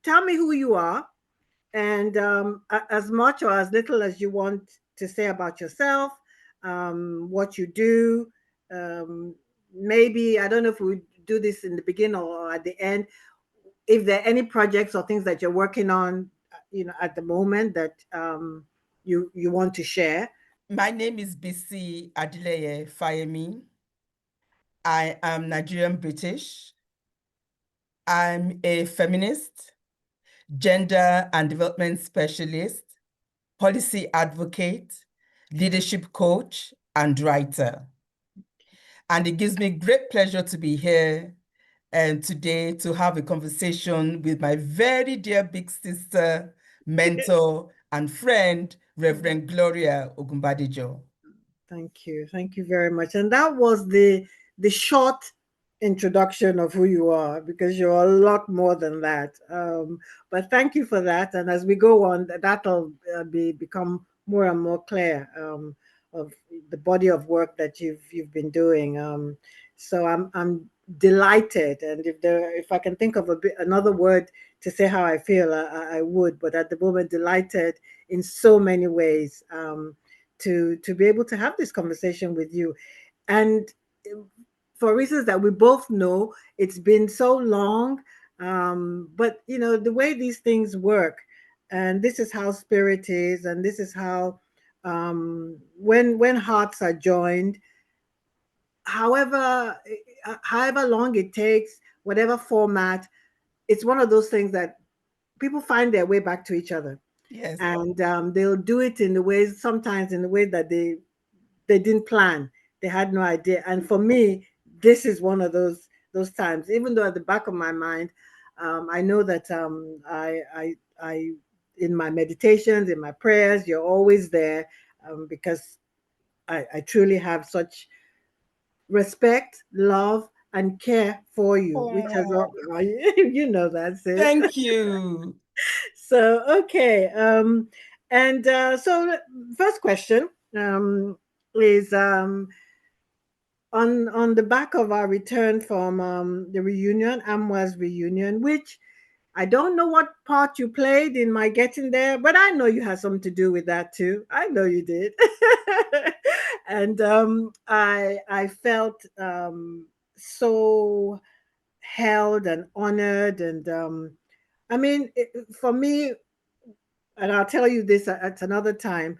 tell me who you are, and as much or as little as you want to say about yourself, what you do. Um, Maybe, I don't know if we do this in the beginning or at the end, if there are any projects or things that you're working on, at the moment that you want to share. My name is Bisi Adeleye-Fayemi. I am Nigerian British. I'm a feminist, gender and development specialist, policy advocate, leadership coach, and writer. And it gives me great pleasure to be here and today to have a conversation with my very dear big sister, mentor, and friend, Reverend Gloria Ogunbadejo. Thank you very much. And that was the short introduction of who you are, because you're a lot more than that. But thank you for that. And as we go on, that'll become more and more clear, of the body of work that you've been doing. So I'm delighted, and if I can think of another word to say how I feel, I would. But at the moment, delighted in so many ways. To be able to have this conversation with you, and for reasons that we both know, it's been so long, but the way these things work, and this is how spirit is, and this is how, when hearts are joined, however however long it takes, whatever format, it's one of those things that people find their way back to each other. Yes. And they'll do it in the ways, sometimes in the way that they didn't plan. They had no idea. And for me, this is one of those times. Even though at the back of my mind, I know that I in my meditations, in my prayers, you're always there, because I truly have such respect, love, and care for you, which has Oh, all you know that, sis. thank you. So okay, and so first question, is, on the back of our return from the reunion, AMwA's reunion, which I don't know what part you played in my getting there, but I know you had something to do with that too. I know you did. And I felt so held and honored, and I mean, for me, and I'll tell you this at another time,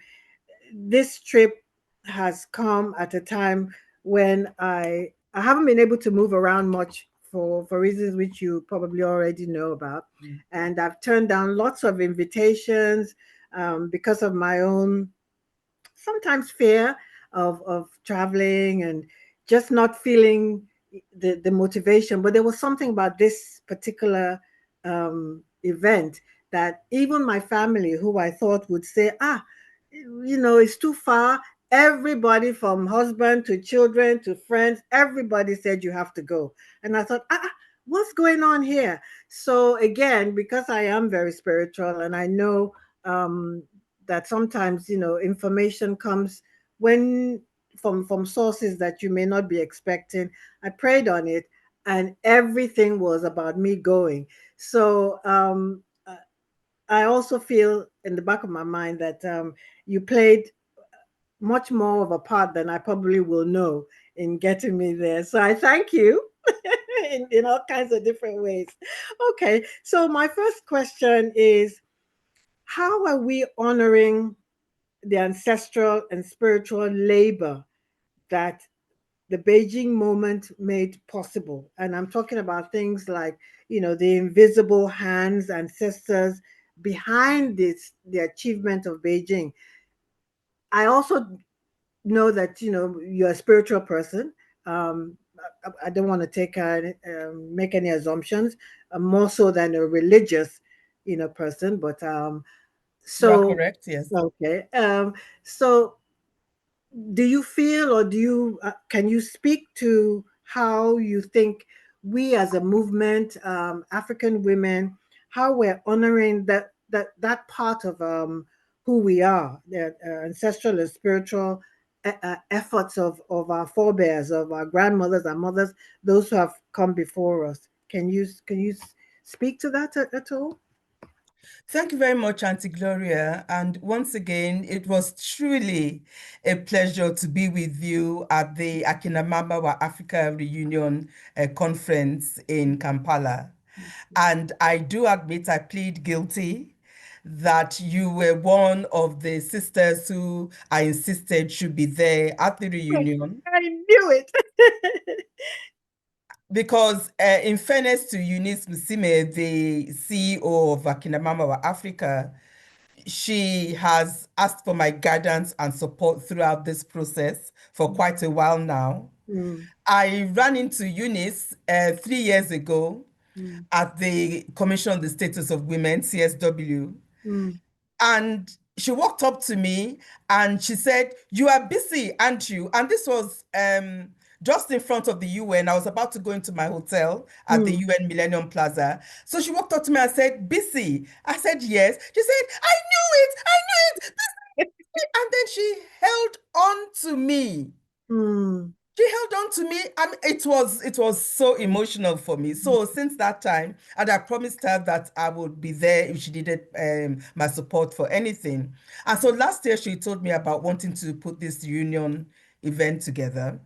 this trip has come at a time when I haven't been able to move around much for reasons which you probably already know about, Mm. and I've turned down lots of invitations, because of my own sometimes fear of traveling, and just not feeling the motivation. But there was something about this particular event that even my family, who I thought would say, it's too far. Everybody from husband to children to friends, everybody said you have to go. And I thought, what's going on here? So again, because I am very spiritual, and I know, that sometimes, information comes when from sources that you may not be expecting. I prayed on it, and everything was about me going. So I also feel in the back of my mind that you played much more of a part than I probably will know in getting me there. So I thank you in all kinds of different ways. Okay, so my first question is, how are we honoring the ancestral and spiritual labor that the Beijing moment made possible? And I'm talking about things like, the invisible hands, ancestors behind the achievement of Beijing. I also know that, you're a spiritual person. Um, I don't want to make any assumptions, more so than a religious, person. But You are so correct, yes. okay. So do you feel, or can you speak to how you think we as a movement, African women, how we're honoring that part of who we are, the ancestral and spiritual efforts of our forebears, of our grandmothers, our mothers, those who have come before us? Can you speak to that at all? Thank you very much, Auntie Gloria. And once again, it was truly a pleasure to be with you at the AMwA Africa Reunion Conference in Kampala. And I do admit I plead guilty that you were one of the sisters who I insisted should be there at the reunion. I knew it. Because in fairness to Eunice Musime, the CEO of AMwA Africa, she has asked for my guidance and support throughout this process for quite a while now. Mm, I ran into Eunice 3 years ago mm, at the Commission on the Status of Women, CSW. mm, And she walked up to me and she said, "You are busy, aren't you?" And this was just in front of the UN. I was about to go into my hotel at the mm, UN Millennium Plaza. So she walked up to me and said, "Busy?" I said, "Yes." She said, "I knew it. I knew it." And then she held on to me. mm, She held on to me. It was so emotional for me. So since that time, and I promised her that I would be there if she needed my support for anything. And so last year she told me about wanting to put this union event together,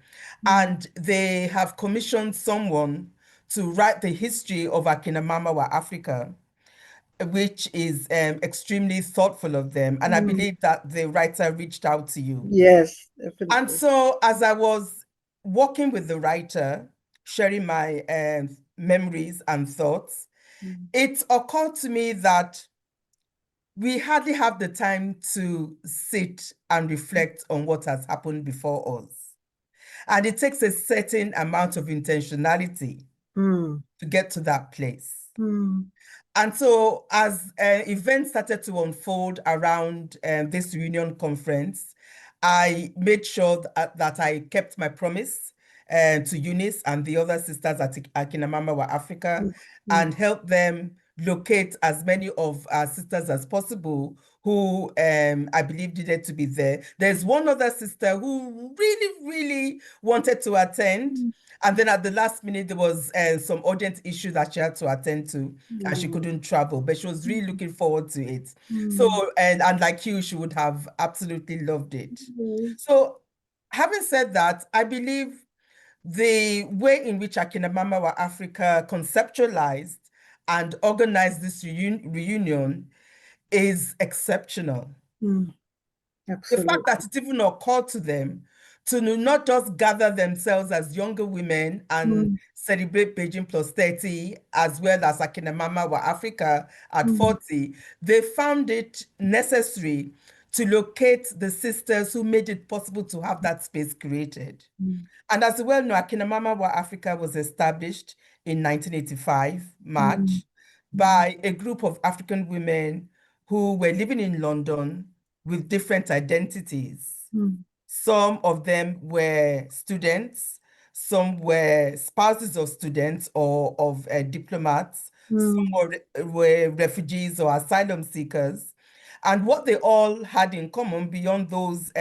mm, and they have commissioned someone to write the history of AMwA Africa, which is extremely thoughtful of them. And I mm. believe that the writer reached out to you. Yes, And definitely. so, as I was working with the writer, sharing my memories and thoughts, Mm, it occurred to me that we hardly have the time to sit and reflect on what has happened before us. And it takes a certain amount of intentionality mm, to get to that place. mm, And so, as events started to unfold around this reunion conference, I made sure that I kept my promise to Eunice and the other sisters at AMwA Africa mm, mm, and help them locate as many of our sisters as possible who I believe needed to be there. There's one other sister who really, really wanted to attend. mm, And then at the last minute, there was some urgent issue that she had to attend to, and she couldn't travel, but she was really looking forward to it. So, mm, and like you, she would have absolutely loved it. mm, So, having said that, I believe the way in which AMwA Africa conceptualized and organized this reunion is exceptional. mm. The fact Absolutely. that it even occurred to them to not just gather themselves as younger women and Mm, celebrate Beijing plus 30, as well as AMwA Africa at mm, 40, they found it necessary to locate the sisters who made it possible to have that space created. mm, And as you well know, AMwA Africa was established in 1985, mm, March, by a group of African women who were living in London with different identities. mm, Some of them were students, some were spouses of students or of diplomats, some mm, were refugees or asylum seekers. And what they all had in common beyond those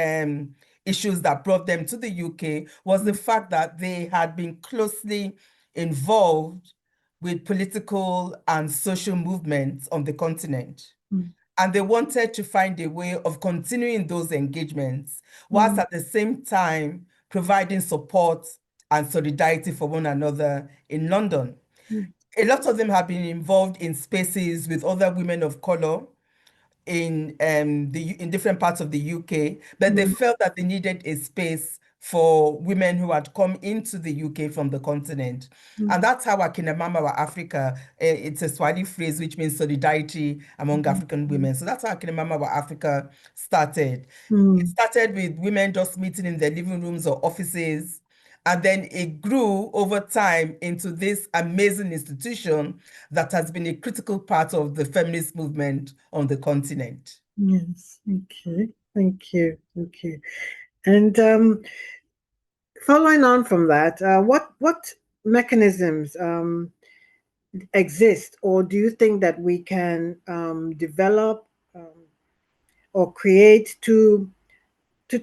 issues that brought them to the UK was the mm, fact that they had been closely involved with political and social movements on the continent. mm, And they wanted to find a way of continuing those engagements, whilst mm, at the same time providing support and solidarity for one another in London. mm, A lot of them have been involved in spaces with other women of color in different parts of the UK, but they mm, felt that they needed a space for women who had come into the UK from the continent. And mm, that's how AMwA Africa, it's a Swahili phrase which means solidarity among mm, African women. So that's how AMwA Africa started. It mm, started with women just meeting in their living rooms or offices. And then it grew over time into this amazing institution that has been a critical part of the feminist movement on the continent. yes. Okay. Thank you. Thank you. And following on from that, what mechanisms exist, or do you think that we can develop or create to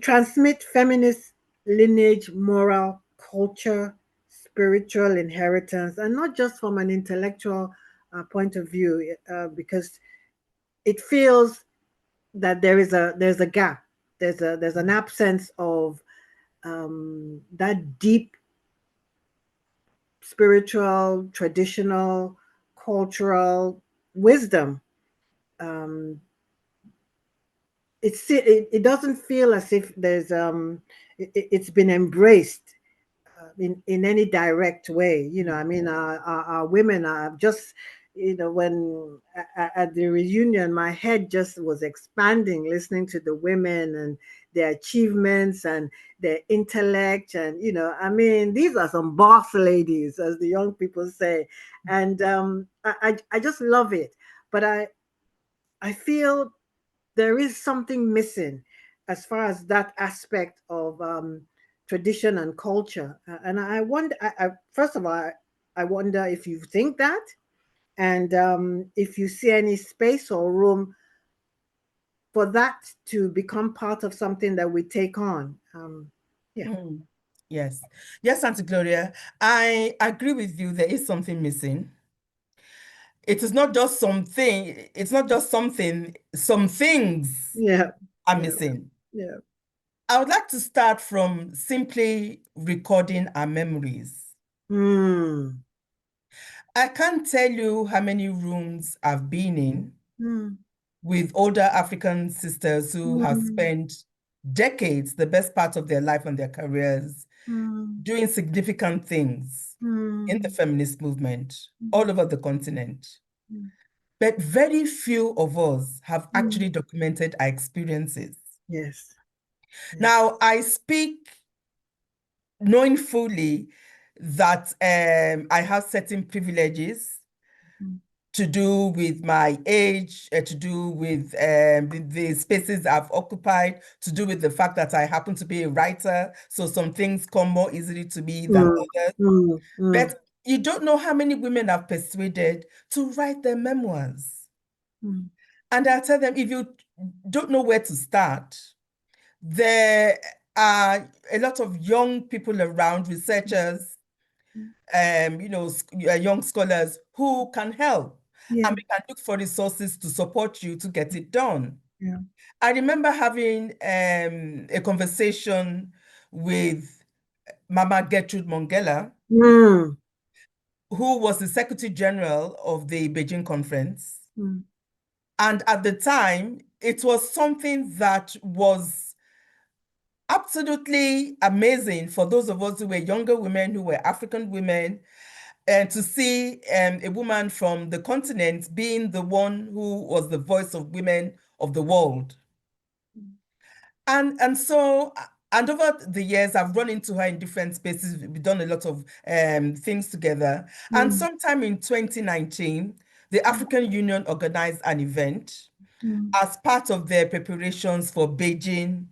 transmit feminist lineage, moral, culture, spiritual inheritance, and not just from an intellectual point of view, because it feels that there's a gap. There's an absence of that deep spiritual, traditional, cultural wisdom. Um, it doesn't feel as if it's been embraced in any direct way. I mean, our women are just, when at the reunion, my head just was expanding listening to the women and their achievements and their intellect. And, I mean, these are some boss ladies, as the young people say. And I just love it. But I feel there is something missing as far as that aspect of tradition and culture. And I wonder, first of all, I wonder if you think that, and if you see any space or room for that to become part of something that we take on. Yeah. Yes. Yes, Auntie Gloria, I agree with you. There is something missing. It is not just something, it's not just something, some things Yeah. are Yeah. missing. Yeah. I would like to start from simply recording our memories. Mm. I can't tell you how many rooms I've been in Mm. with older African sisters who have Mm. spent decades, the best part of their life and their careers, Mm. doing significant things in the Mm. feminist movement Mm. all over the continent. Mm. But very few of us have Mm. actually documented our experiences. Yes. Yes. Now, I speak knowing fully that I have certain privileges Mm. to do with my age, to do with the spaces I've occupied, to do with the fact that I happen to be a writer. So some things come more easily to me than Mm. others. Mm. Mm. But you don't know how many women I've persuaded to write their memoirs. Mm. And I tell them, if you don't know where to start, there are a lot of young people around, researchers, young scholars who can help. Yeah. And we can look for resources to support you to get it done. Yeah. I remember having a conversation with Mama Gertrude Mongella, Mm. who was the Secretary General of the Beijing Conference. Mm. And at the time, it was something that was absolutely amazing for those of us who were younger women, who were African women, and to see a woman from the continent being the one who was the voice of women of the world. And so, and over the years, I've run into her in different spaces. We've done a lot of things together. And Mm. sometime in 2019, the African Union organized an event Mm. as part of their preparations for Beijing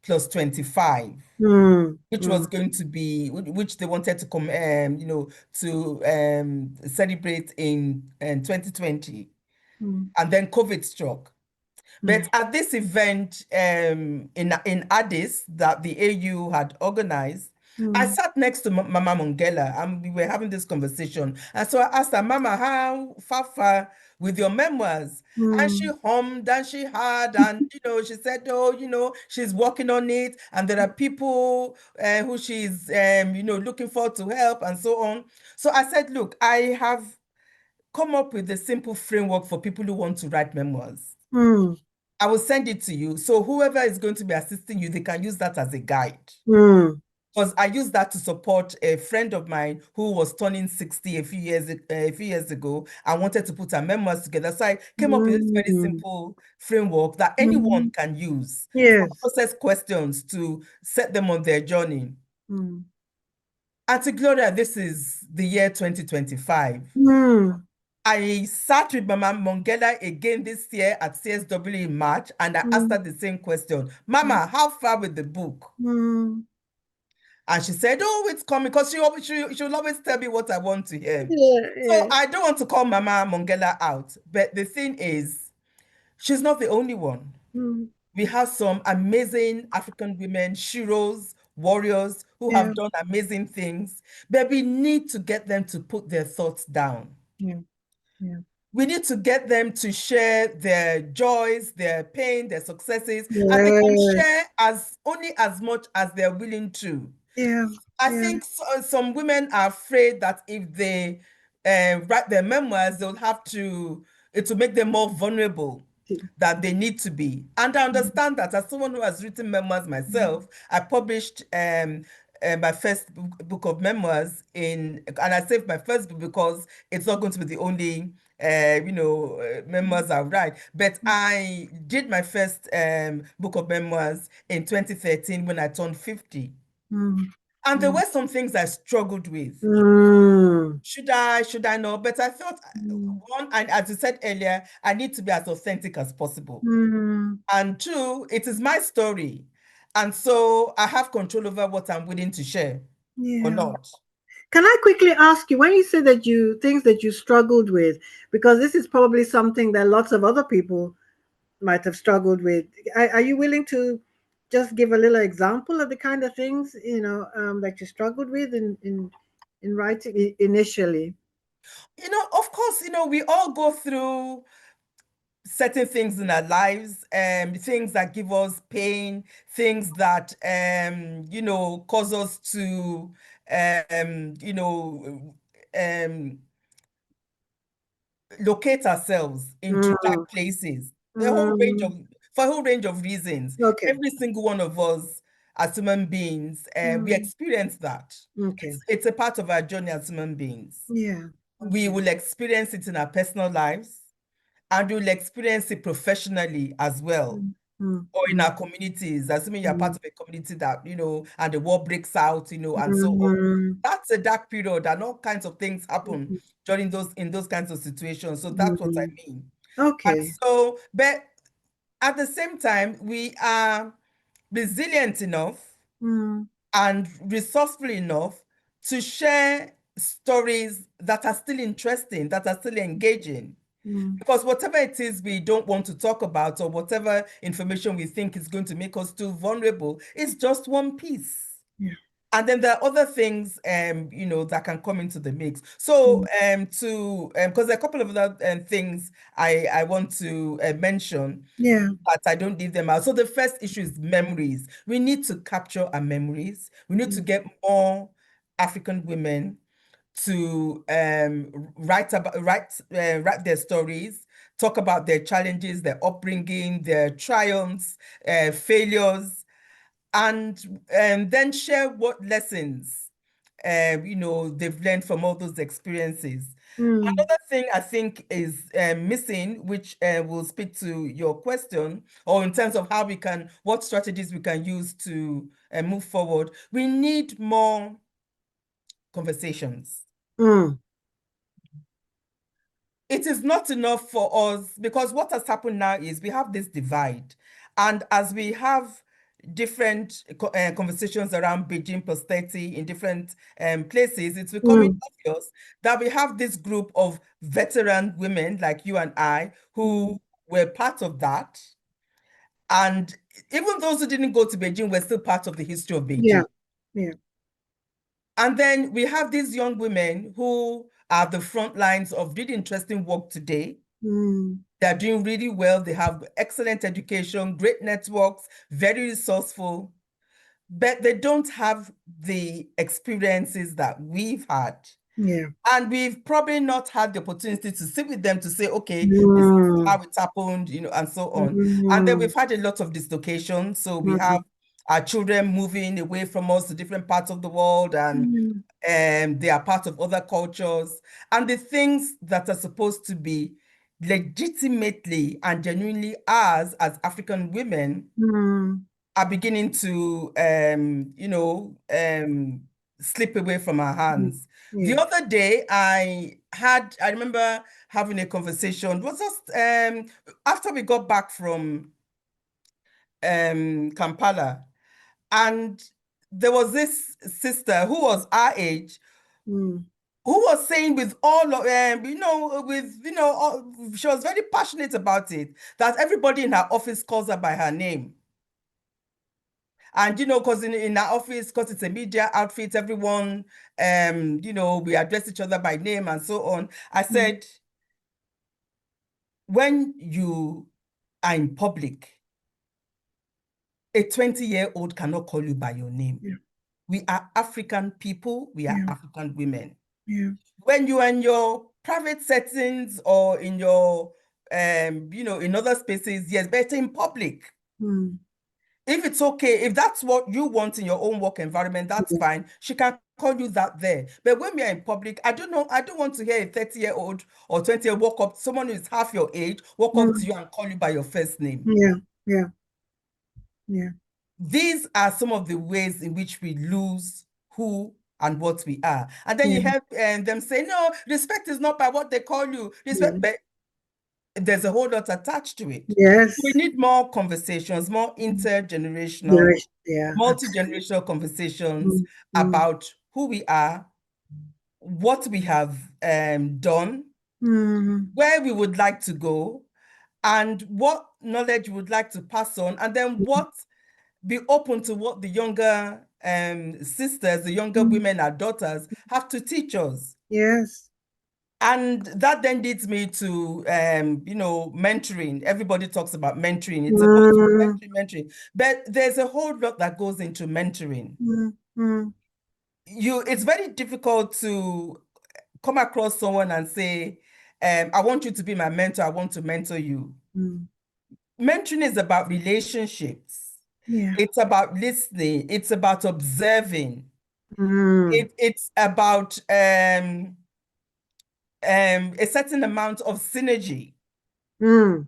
plus 25, Mm. which was Mm. going to be, which they wanted to come, to celebrate in 2020. Mm. And then COVID struck. Mm. But at this event in Addis that the AU had organized, I Mm. sat next to Mama Mongella and we were having this conversation. And so I asked her, Mama, how far with your memoirs? And she Mm. hummed and she had, and she said, oh, she's working on it, and there are people who she's looking for to help and so on. So I said, look, I have come up with a simple framework for people who want to write memoirs. Mm. I will send it to you. So whoever is going to be assisting you, they can use that as a guide. Mm. Because I used that to support a friend of mine who was turning 60 a few years ago and wanted to put her memoirs together. So I came up with this very Mm. simple framework that anyone Mm. can use for Yes. process questions to set them on their journey. Mm. Auntie Gloria, this is the year 2025. Mm. I sat with Mama Mongella again this year at CSW in March, and I asked her Mm. the same question. Mama, how far with the book? Mm. And she said, oh, it's coming, because she will always tell me what I want to hear. Yeah. So Yeah. I don't want to call Mama Mongella out, but the thing is, she's not the only one. Mm. We have some amazing African women, sheroes, warriors, who Yeah. have done amazing things, but we need to get them to put their thoughts down. Yeah. Yeah. We need to get them to share their joys, their pain, their successes, and they can Yes. share only as much as they're willing to. Yeah. I Yeah. think some women are afraid that if they write their memoirs, they'll have to, it will make them more vulnerable than they need to be. And I understand that as someone who has written memoirs myself, I published my first book of memoirs and I saved my first book because it's not going to be the only memoirs I write. But I did my first book of memoirs in 2013 when I turned 50. Mm. And there were some things I struggled with. Mm. Should I not? But I thought, one, and as you said earlier, I need to be as authentic as possible. Mm. And two, it is my story. And so I have control over what I'm willing to share or Yeah. not. Can I quickly ask you, when you say that things that you struggled with, because this is probably something that lots of other people might have struggled with, are you willing to just give a little example of the kind of things, that you struggled with in writing initially? Of course, we all go through certain things in our lives, things that give us pain, things that cause us to um, you know, um, locate ourselves into Mm. dark places. Mm. For a whole range of reasons. Okay. Every single one of us as human beings, we Mm. experience that. Okay. It's a part of our journey as human beings. Yeah. We Okay. will experience it in our personal lives, and we'll experience it professionally as well, Mm. Mm. or in Mm. our communities, assuming you're part Mm. of a community that, and the war breaks out, and so on. Mm. That's a dark period, and all kinds of things happen during in those kinds of situations. So that's what I Mm. mean. And Okay. so, but at the same time, we are resilient enough Mm. and resourceful enough to share stories that are still interesting, that are still engaging. Mm. Because whatever it is we don't want to talk about, or whatever information we think is going to make us too vulnerable, is just one piece. Yeah. And then there are other things, that can come into the mix. So, Mm. because there are a couple of other things I want to mention, Yeah. but I don't leave them out. So the first issue is memories. We need to capture our memories. We need to Mm. get more African women to write their stories, talk about their challenges, their upbringing, their triumphs, failures, and then share what lessons they've learned from all those experiences. Mm. Another thing I think is missing, which will speak to your question, or in terms of what strategies we can use to move forward, we need more conversations. Mm. It is not enough for us, because what has happened now is we have this divide. And as we have different conversations around Beijing plus 30 in different places, it's becoming Mm. obvious that we have this group of veteran women like you and I who were part of that. And even those who didn't go to Beijing were still part of the history of Yeah. Beijing. Yeah. And then we have these young women who are the front lines of really interesting work today. Mm. They're doing really well. They have excellent education, great networks, very resourceful, but they don't have the experiences that we've had. Yeah. And we've probably not had the opportunity to sit with them to say, okay, this is Mm. how it happened, and so on. And then Mm. we've had a lot of dislocation. So we have Mm. our children moving away from us to different parts of the world, and Mm. they are part of other cultures. And the things that are supposed to be legitimately and genuinely ours as African women Mm. are beginning to, slip away from our Mm. hands. The Yeah. other day, I remember having a conversation. It was just after we got back from Kampala, and there was this sister who was our age, Mm. who was saying with all of she was very passionate about it, that everybody in her office calls her by her name. And because in our office, because it's a media outfit, everyone we address each other by name and so on. I Mm. said, when you are in public, a 20-year-old cannot call you by your name. Yeah. We are African people. We are African women. Yeah. When you are in your private settings or in your, in other spaces, yes, better in public. Mm. If it's okay, if that's what you want in your own work environment, that's fine. She can call you that there. But when we are in public, I don't want to hear a 30-year-old or 20-year walk up, someone who is half your age, walk up to you and call you by your first name. Yeah, yeah, yeah. These are some of the ways in which we lose who and what we are. And then you have them say, no, respect is not by what they call you. Respect, but there's a whole lot attached to it. Yes. We need more conversations, more intergenerational, multi-generational conversations about who we are, what we have done, where we would like to go, and what knowledge we would like to pass on, and then be open to what the younger sisters, the younger women, our daughters have to teach us. Yes. And that then leads me to, mentoring. Everybody talks about mentoring. It's about mentoring. But there's a whole lot that goes into mentoring. It's very difficult to come across someone and say, I want you to be my mentor. I want to mentor you. Mentoring is about relationships. Yeah. It's about listening. It's about observing. It's about a certain amount of synergy. And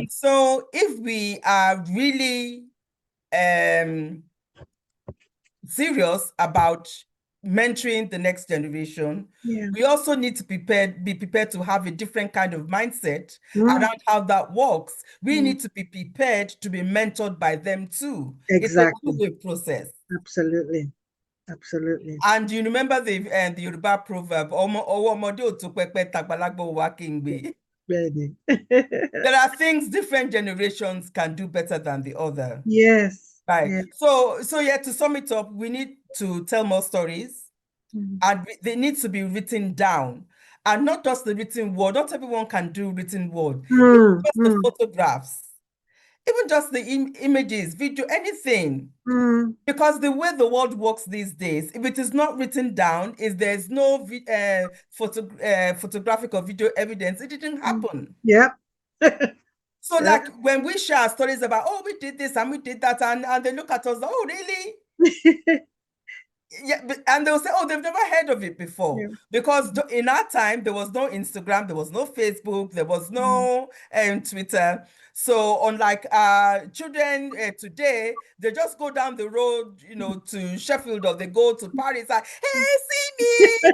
so if we are really serious about mentoring the next generation, we also need to be prepared to have a different kind of mindset around how that works. We need to be prepared to be mentored by them too. Exactly. It's a two-way process. Absolutely. Absolutely. And you remember the Yoruba proverb, there are things different generations can do better than the other. Yes. Right. Yes. So yeah, to sum it up, we need to tell more stories, and they need to be written down. And not just the written word. Not everyone can do written word. Even just the photographs, even just the images, video, anything. Because the way the world works these days, if it is not written down, if there's no photographic or video evidence, it didn't happen. Yep. So like when we share stories about, oh, we did this and we did that, and they look at us, oh, really? Yeah, and they'll say, oh, they've never heard of it before. Because in our time, there was no Instagram, there was no Facebook, there was no Twitter. So unlike children today, they just go down the road, to Sheffield, or they go to Paris, like, hey, see me,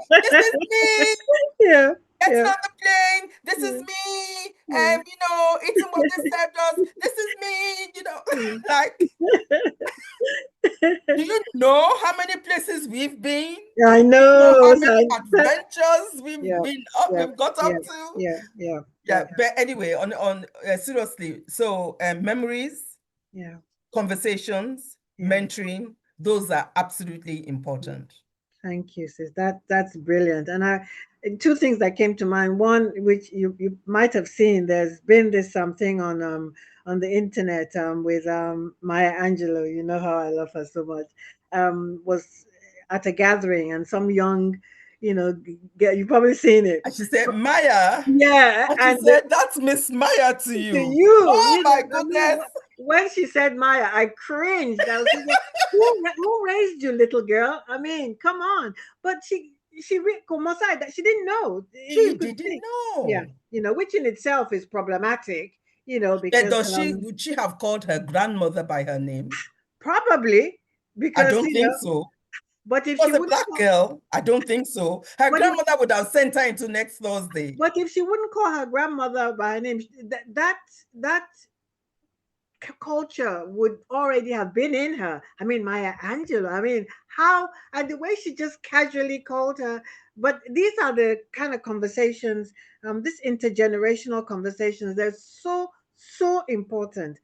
this is me. Getting on the plane, this is me, and eating what they served us, this is me, like. Do you know how many places we've been? I know. How many adventures we've been up, we've got up to? Yeah. But anyway, on seriously, so memories, conversations, mentoring, those are absolutely important. Thank you, sis. That's brilliant. And two things that came to mind. One, which you might have seen, there's been this something on the internet with Maya Angelou. You know how I love her so much. Was at a gathering, and some young, you've probably seen it. And she said, Maya. Yeah. And she said, that's Miss Maya to you. To you. Oh, my goodness. When she said Maya, I cringed. I was thinking, who raised you, little girl? I mean, come on. But she that she didn't know. She didn't know. Yeah, which in itself is problematic, because would she have called her grandmother by her name? Probably, because I don't think so. But if she she was a black girl, I don't think so. Her grandmother would have sent her into next Thursday. But if she wouldn't call her grandmother by her name, that culture would already have been in her. I mean, Maya Angelou. I mean, how, and the way she just casually called her. But these are the kind of conversations, this intergenerational conversations. There's so important.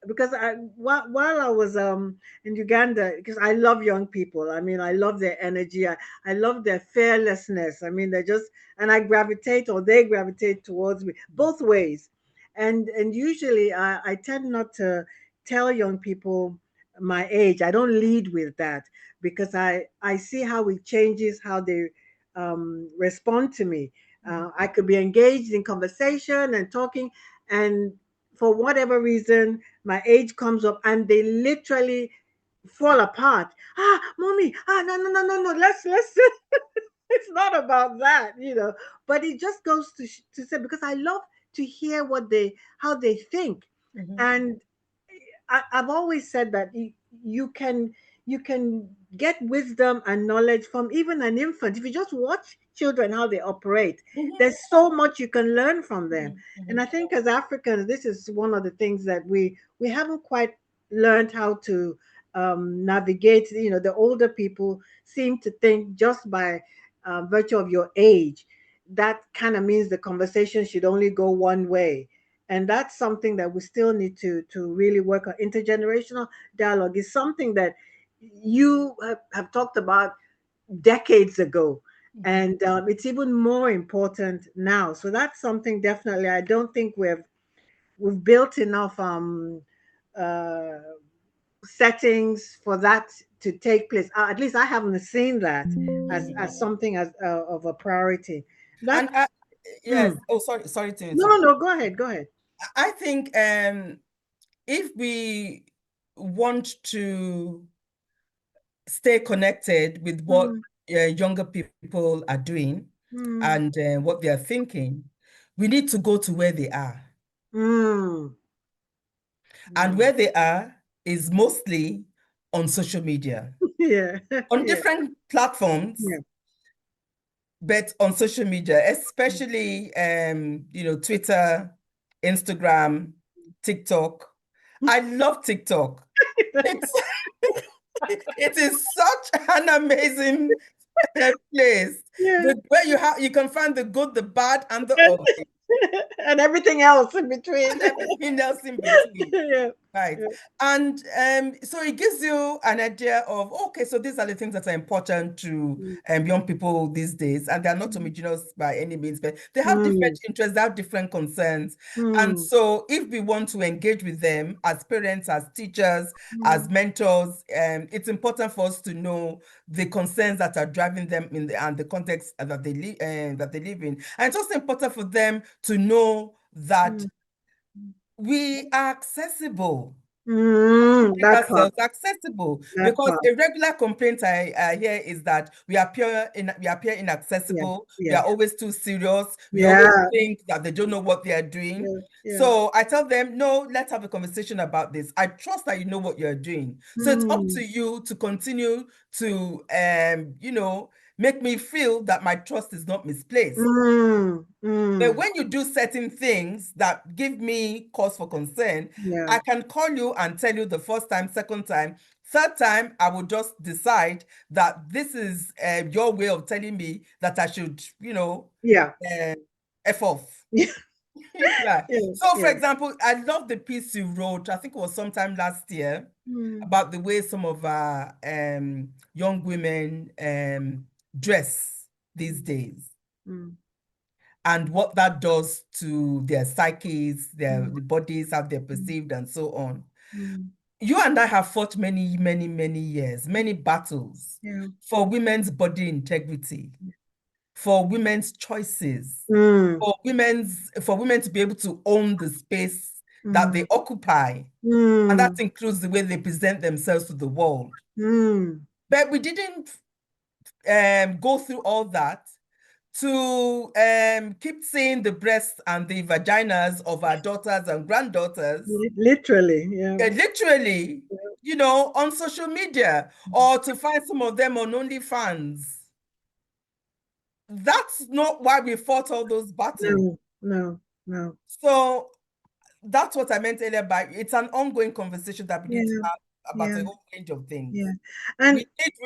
Because while I was in Uganda, because I love young people. I mean, I love their energy. I love their fearlessness. I mean, they're just, and I gravitate, or they gravitate towards me both ways. And usually I tend not to tell young people my age. I don't lead with that, because I see how it changes how they respond to me. I could be engaged in conversation and talking, and for whatever reason, my age comes up, and they literally fall apart. Ah, mommy, no, no, no, no, no. Let's. It's not about that, but it just goes to say, because I love to hear how they think. And I've always said that you can you can get wisdom and knowledge from even an infant. If you just watch children how they operate, there's so much you can learn from them. And I think as Africans, this is one of the things that we haven't quite learned how to navigate. The older people seem to think just by virtue of your age, that kind of means the conversation should only go one way. And that's something that we still need to really work on. Intergenerational dialogue is something that you have talked about decades ago, and it's even more important now. So that's something, definitely, I don't think we've built enough uh, settings for that to take place. At least I haven't seen that as something as of a priority. That And yes, oh, sorry to No, interrupt. no, go ahead, go ahead. I think if we want to stay connected with what Mm, younger people are doing mm, and what they are thinking, we need to go to where they are. mm, And mm. where they are is mostly on social media, Yeah, on yeah, different platforms, yeah. but on social media, especially Twitter, Instagram, TikTok. I love TikTok. It's it is such an amazing place. Yeah. Where you can find the good, the bad, and the ugly, And everything else in between. and everything else in between. Yeah, Right. yeah. And so it gives you an idea of, okay, so these are the things that are important to Mm, young people these days. And they're not mm, homogeneous by any means, but they have different mm, interests, they have different concerns. And mm, so if we want to engage with them as parents, as teachers, as mm, mentors, it's important for us to know the concerns that are driving them and the context that they live in. And it's also important for them to know that mm, we are accessible. Make that part, ourselves accessible, that because part. a regular complaint I hear is that we appear Yeah, inaccessible. We yeah, are always too serious. We always yeah, think that they don't know what they are doing. yeah, yeah. So I tell them, no, let's have a conversation about this. I trust that you know what you're doing. So it's up Mm, to you to continue to make me feel that my trust is not misplaced. mm, But mm. when you do certain things that give me cause for concern, Yeah, I can call you and tell you the first time, second time, third time, I will just decide that this is your way of telling me that I should, yeah, F off. yeah, Yeah. yeah, So, for yeah. example, I love the piece you wrote, I think it was sometime last year, Mm, about the way some of our young women dress these days, mm, and what that does to their psyches, their mm, bodies, how they're mm, perceived, and so on. mm. You and I have fought many, many, many years, many battles Yeah. for women's body integrity, for women's choices, Mm, for women to be able to own the space that mm, they occupy. And that mm, includes the way they present themselves to the world. mm. But we didn't go through all that to keep seeing the breasts and the vaginas of our daughters and granddaughters, Literally, yeah. literally, on social media, or to find some of them on OnlyFans. That's not why we fought all those battles. No, no, no. So that's what I meant earlier by it's an ongoing conversation that we need to Yeah, have about a whole range of things. Yeah. And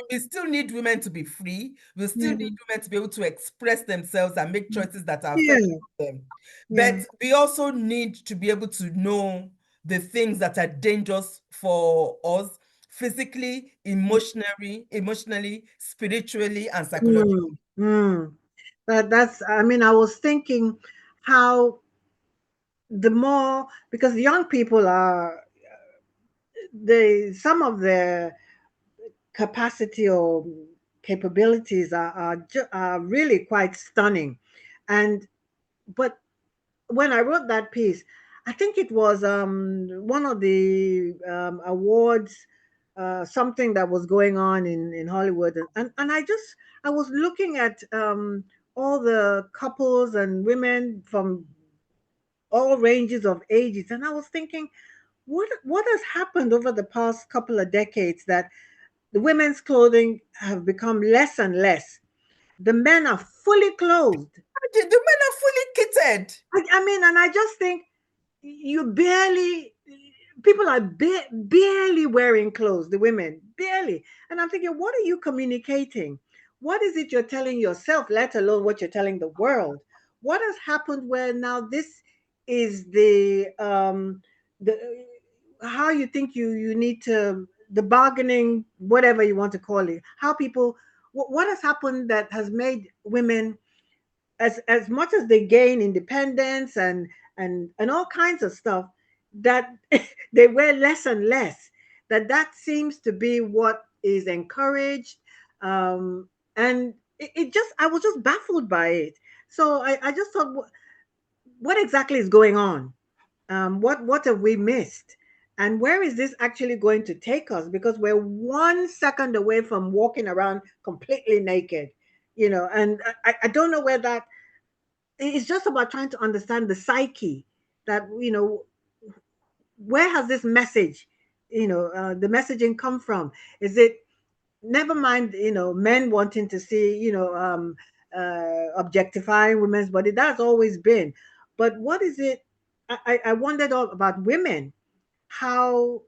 we still need women to be free. We still yeah, need women to be able to express themselves and make choices that are fair yeah, to them. yeah. But we also need to be able to know the things that are dangerous for us physically, emotionally, spiritually, and psychologically. Mm. That's, I mean, I was thinking how the more, because young people are, some of their capacity or capabilities are really quite stunning. And, but when I wrote that piece, I think it was one of the awards, something that was going on in Hollywood, and I was looking at all the couples and women from all ranges of ages, and I was thinking, what has happened over the past couple of decades that the women's clothing have become less and less. The men are fully clothed. The men are fully kitted. I mean, and I just think you barely people are barely wearing clothes, the women barely. And I'm thinking, what are you communicating? What is it you're telling yourself, let alone what you're telling the world? What has happened where now this is the how you think you need to, the bargaining, whatever you want to call it, how people, what has happened that has made women, as much as they gain independence and all kinds of stuff, that they wear less and less, that seems to be what is encouraged. And it just, I was just baffled by it. So I just thought, what exactly is going on? What have we missed? And where is this actually going to take us? Because we're 1 second away from walking around completely naked, and I don't know where that, it's just about trying to understand the psyche, that, where has this message, the messaging come from? Is it, never mind, men wanting to see, objectifying women's body, that's always been, but what is it? I wondered all about women, how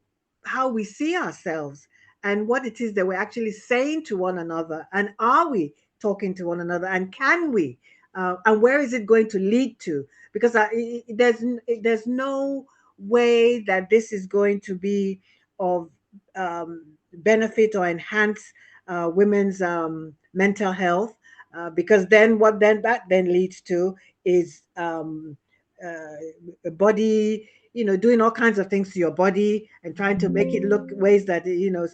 we see ourselves, and what it is that we're actually saying to one another, and are we talking to one another, and can we, and where is it going to lead to? Because there's no way that this is going to be of benefit or enhance women's mental health, because then what then that then leads to is body, doing all kinds of things to your body and trying to make it look ways that,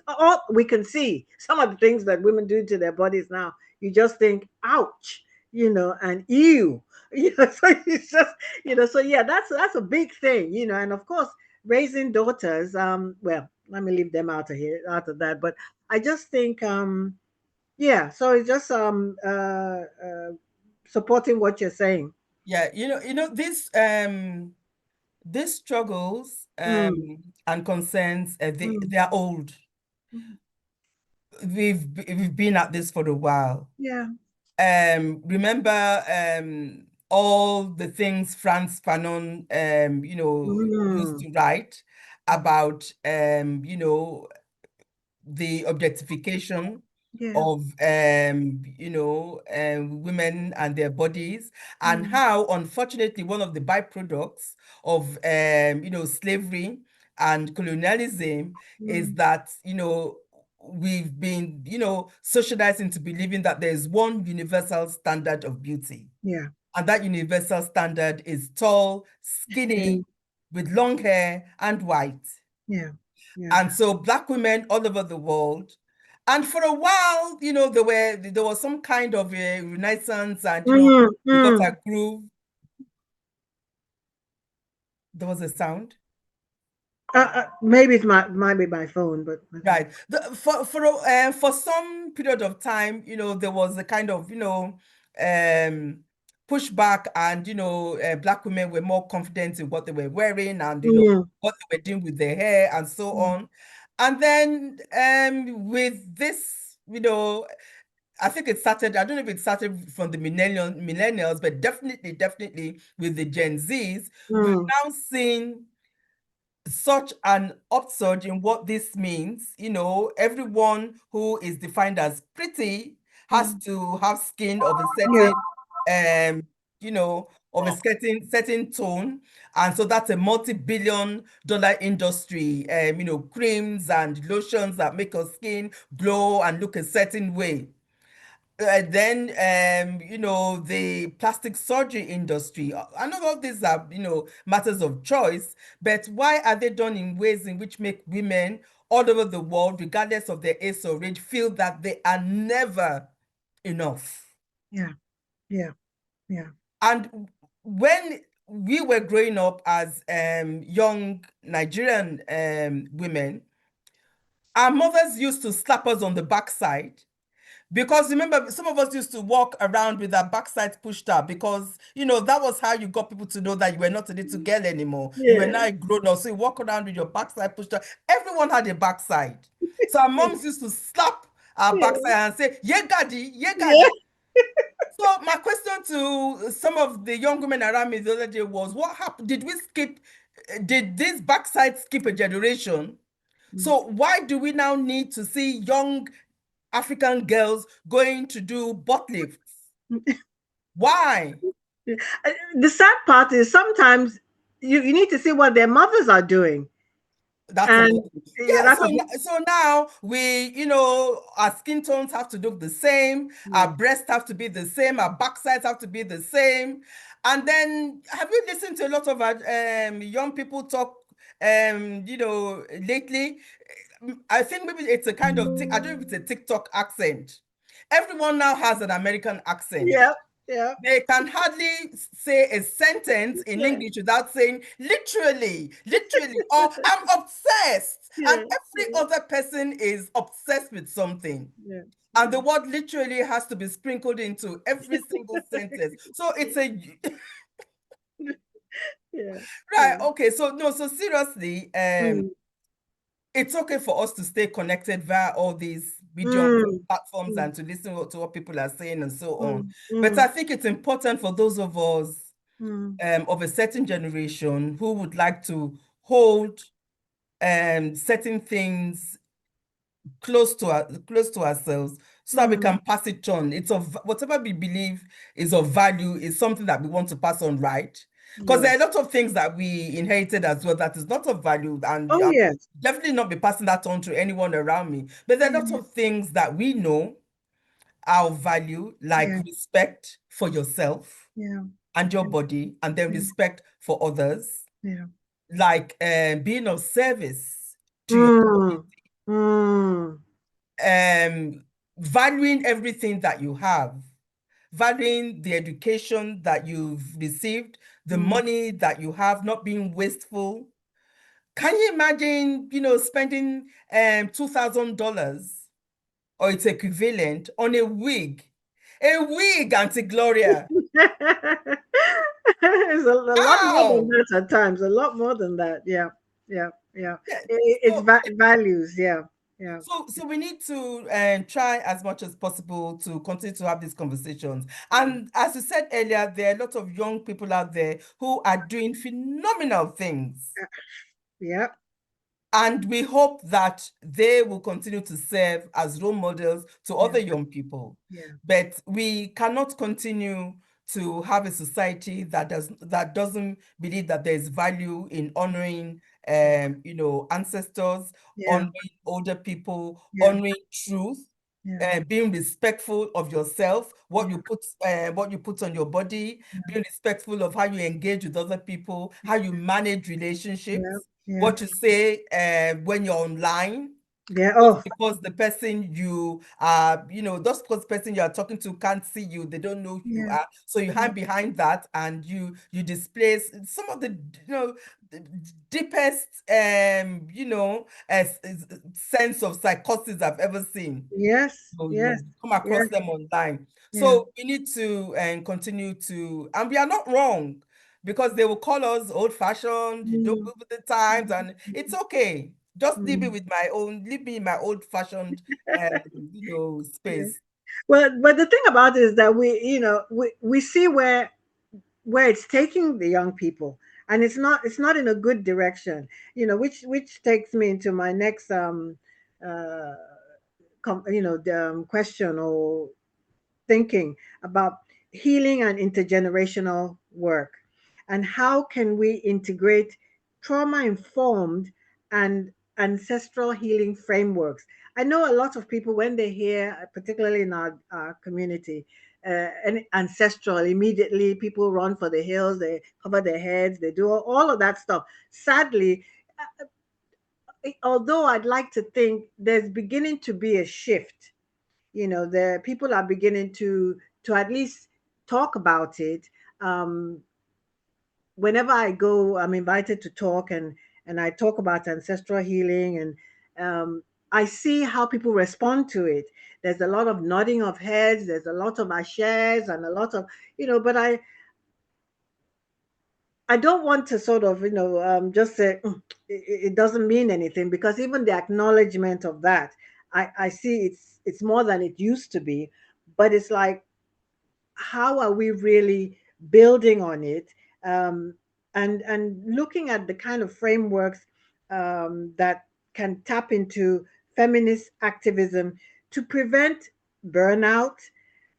all we can see some of the things that women do to their bodies now. You just think, ouch, and ew, so it's just, so yeah, that's a big thing, and of course, raising daughters, well, let me leave them out of here, out of that, but I just think, yeah, so it's just supporting what you're saying. Yeah, these struggles Mm, and concerns, mm, they are old. mm. We've been at this for a while. Yeah. Remember all the things Franz Fanon used Mm, to write about the objectification yeah. of women and their bodies, and Mm, how unfortunately one of the byproducts of slavery and colonialism is mm, that we've been socialized into believing that there's one universal standard of beauty, yeah. and that universal standard is tall, Yeah. skinny, with long hair and white. Yeah. Yeah. And so Black women all over the world, and for a while, there was some kind of a renaissance, and Mm, we got mm. a groove. There was a sound. Maybe it might be my phone, but Right. For some period of time, there was a kind of pushback, and Black women were more confident in what they were wearing, and mm, what they were doing with their hair and so mm, on. And then with this, I think it started, I don't know if it started from the millennials, but definitely with the Gen Zs, we've mm, now seen such an upsurge in what this means. Everyone who is defined as pretty has to have skin of a Yeah. certain, of a certain tone. And so that's a multi-billion-dollar industry, creams and lotions that make our skin glow and look a certain way. Then the plastic surgery industry. I know all these are matters of choice, but why are they done in ways in which make women all over the world, regardless of their age or age, feel that they are never enough? Yeah. Yeah. Yeah. And when we were growing up as young Nigerian women, our mothers used to slap us on the backside. Because remember, some of us used to walk around with our backside pushed up because, that was how you got people to know that you were not a little girl anymore. You were Yeah. now a grown up. So you walk around with your backside pushed up. Everyone had a backside. So our moms used to slap our Yeah. backside and say, yeah, gaddy, yeah, Yeah. gaddy. So my question to some of the young women around me the other day was, what happened? Did this backside skip a generation? So why do we now need to see young African girls going to do butt lifts? Why? The sad part is sometimes you need to see what their mothers are doing. That's And another thing. yeah, Yeah, that's so a whole, so now we, our skin tones have to look the same, our breasts have to be the same, our backsides have to be the same. And then have you listened to a lot of young people talk lately? I think maybe it's a kind of I don't know if it's a TikTok accent. Everyone now has an American accent. yeah, yeah, They can hardly say a sentence in yeah, English without saying literally, literally, or I'm obsessed. And yeah, every other person is obsessed with something. yeah, And the word literally has to be sprinkled into every single sentence. So it's a yeah, right, yeah. okay. So no, so seriously, Mm, it's okay for us to stay connected via all these medium mm, platforms mm, and to listen to what people are saying and so on. mm, But mm, I think it's important for those of us mm. of a certain generation who would like to hold certain things close to ourselves so that we Mm, can pass it on. It's of whatever we believe is of value is something that we want to pass on, right? Because there are a yes. lot of things that we inherited as well that is not of value, and Oh, I'm yes. definitely not be passing that on to anyone around me. But there are lots Yeah, of things that we know are of value, like yeah, respect for yourself yeah, and your body, and then yeah, respect for others, yeah. like being of service to your Mm, mm, valuing everything that you have, valuing the education that you've received, the mm. money that you have, not being wasteful. Can you imagine, spending $2,000 or its equivalent on a wig? A wig, Auntie Gloria. It's a lot more than How? that at times. A lot more than that. Yeah, yeah, yeah. Yeah. It's values. Yeah, yeah, So we need to try as much as possible to continue to have these conversations. yeah, And as you said earlier, there are a lot of young people out there who are doing phenomenal things. yeah, And we hope that they will continue to serve as role models to yeah, other young people. yeah, But we cannot continue to have a society that doesn't believe that there is value in honoring ancestors, yeah, honoring older people, yeah, honoring truth, yeah, being respectful of yourself, yeah, what you put on your body, being respectful of how you engage with other people, how you manage yeah, relationships, yeah, what you say when you're online. yeah. Just Oh, because the person you are, just because the person you are talking to can't see you, they don't know who you yeah, are. So you yeah, hide behind that and you display some of the, the deepest, sense of psychosis I've ever seen. yes, So yes, you come across yes, them online. yeah. So we need to continue to, and we are not wrong because they will call us old-fashioned, you don't Mm, move with the times, and it's mm, okay. Just mm, leave me in my old-fashioned, yeah. space. Well, but the thing about it is that we see where it's taking the young people. and it's not in a good direction, which takes me into my next uh the question or thinking about healing and intergenerational work, and how can we integrate trauma informed and ancestral healing frameworks. I know a lot of people, when they hear, particularly in our community, and ancestral, immediately people run for the hills, they cover their heads, they do all of that stuff. Sadly, although I'd like to think there's beginning to be a shift, the people are beginning to at least talk about it. Whenever I go, I'm invited to talk, and I talk about ancestral healing, and I see how people respond to it. There's a lot of nodding of heads, there's a lot of shares, and a lot of, but I don't want to sort of, just say it doesn't mean anything, because even the acknowledgement of that, I see it's more than it used to be. But it's like, how are we really building on it, um, and looking at the kind of frameworks that can tap into feminist activism to prevent burnout,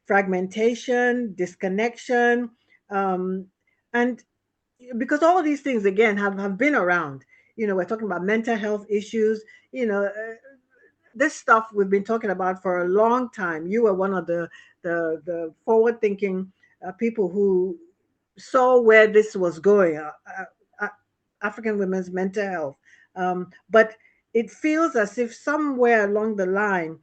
fragmentation, disconnection, um, and because all these things again have been around. We're talking about mental health issues. This stuff we've been talking about for a long time. You were one of the forward thinking people who saw where this was going, African women's mental health. But it feels as if somewhere along the line,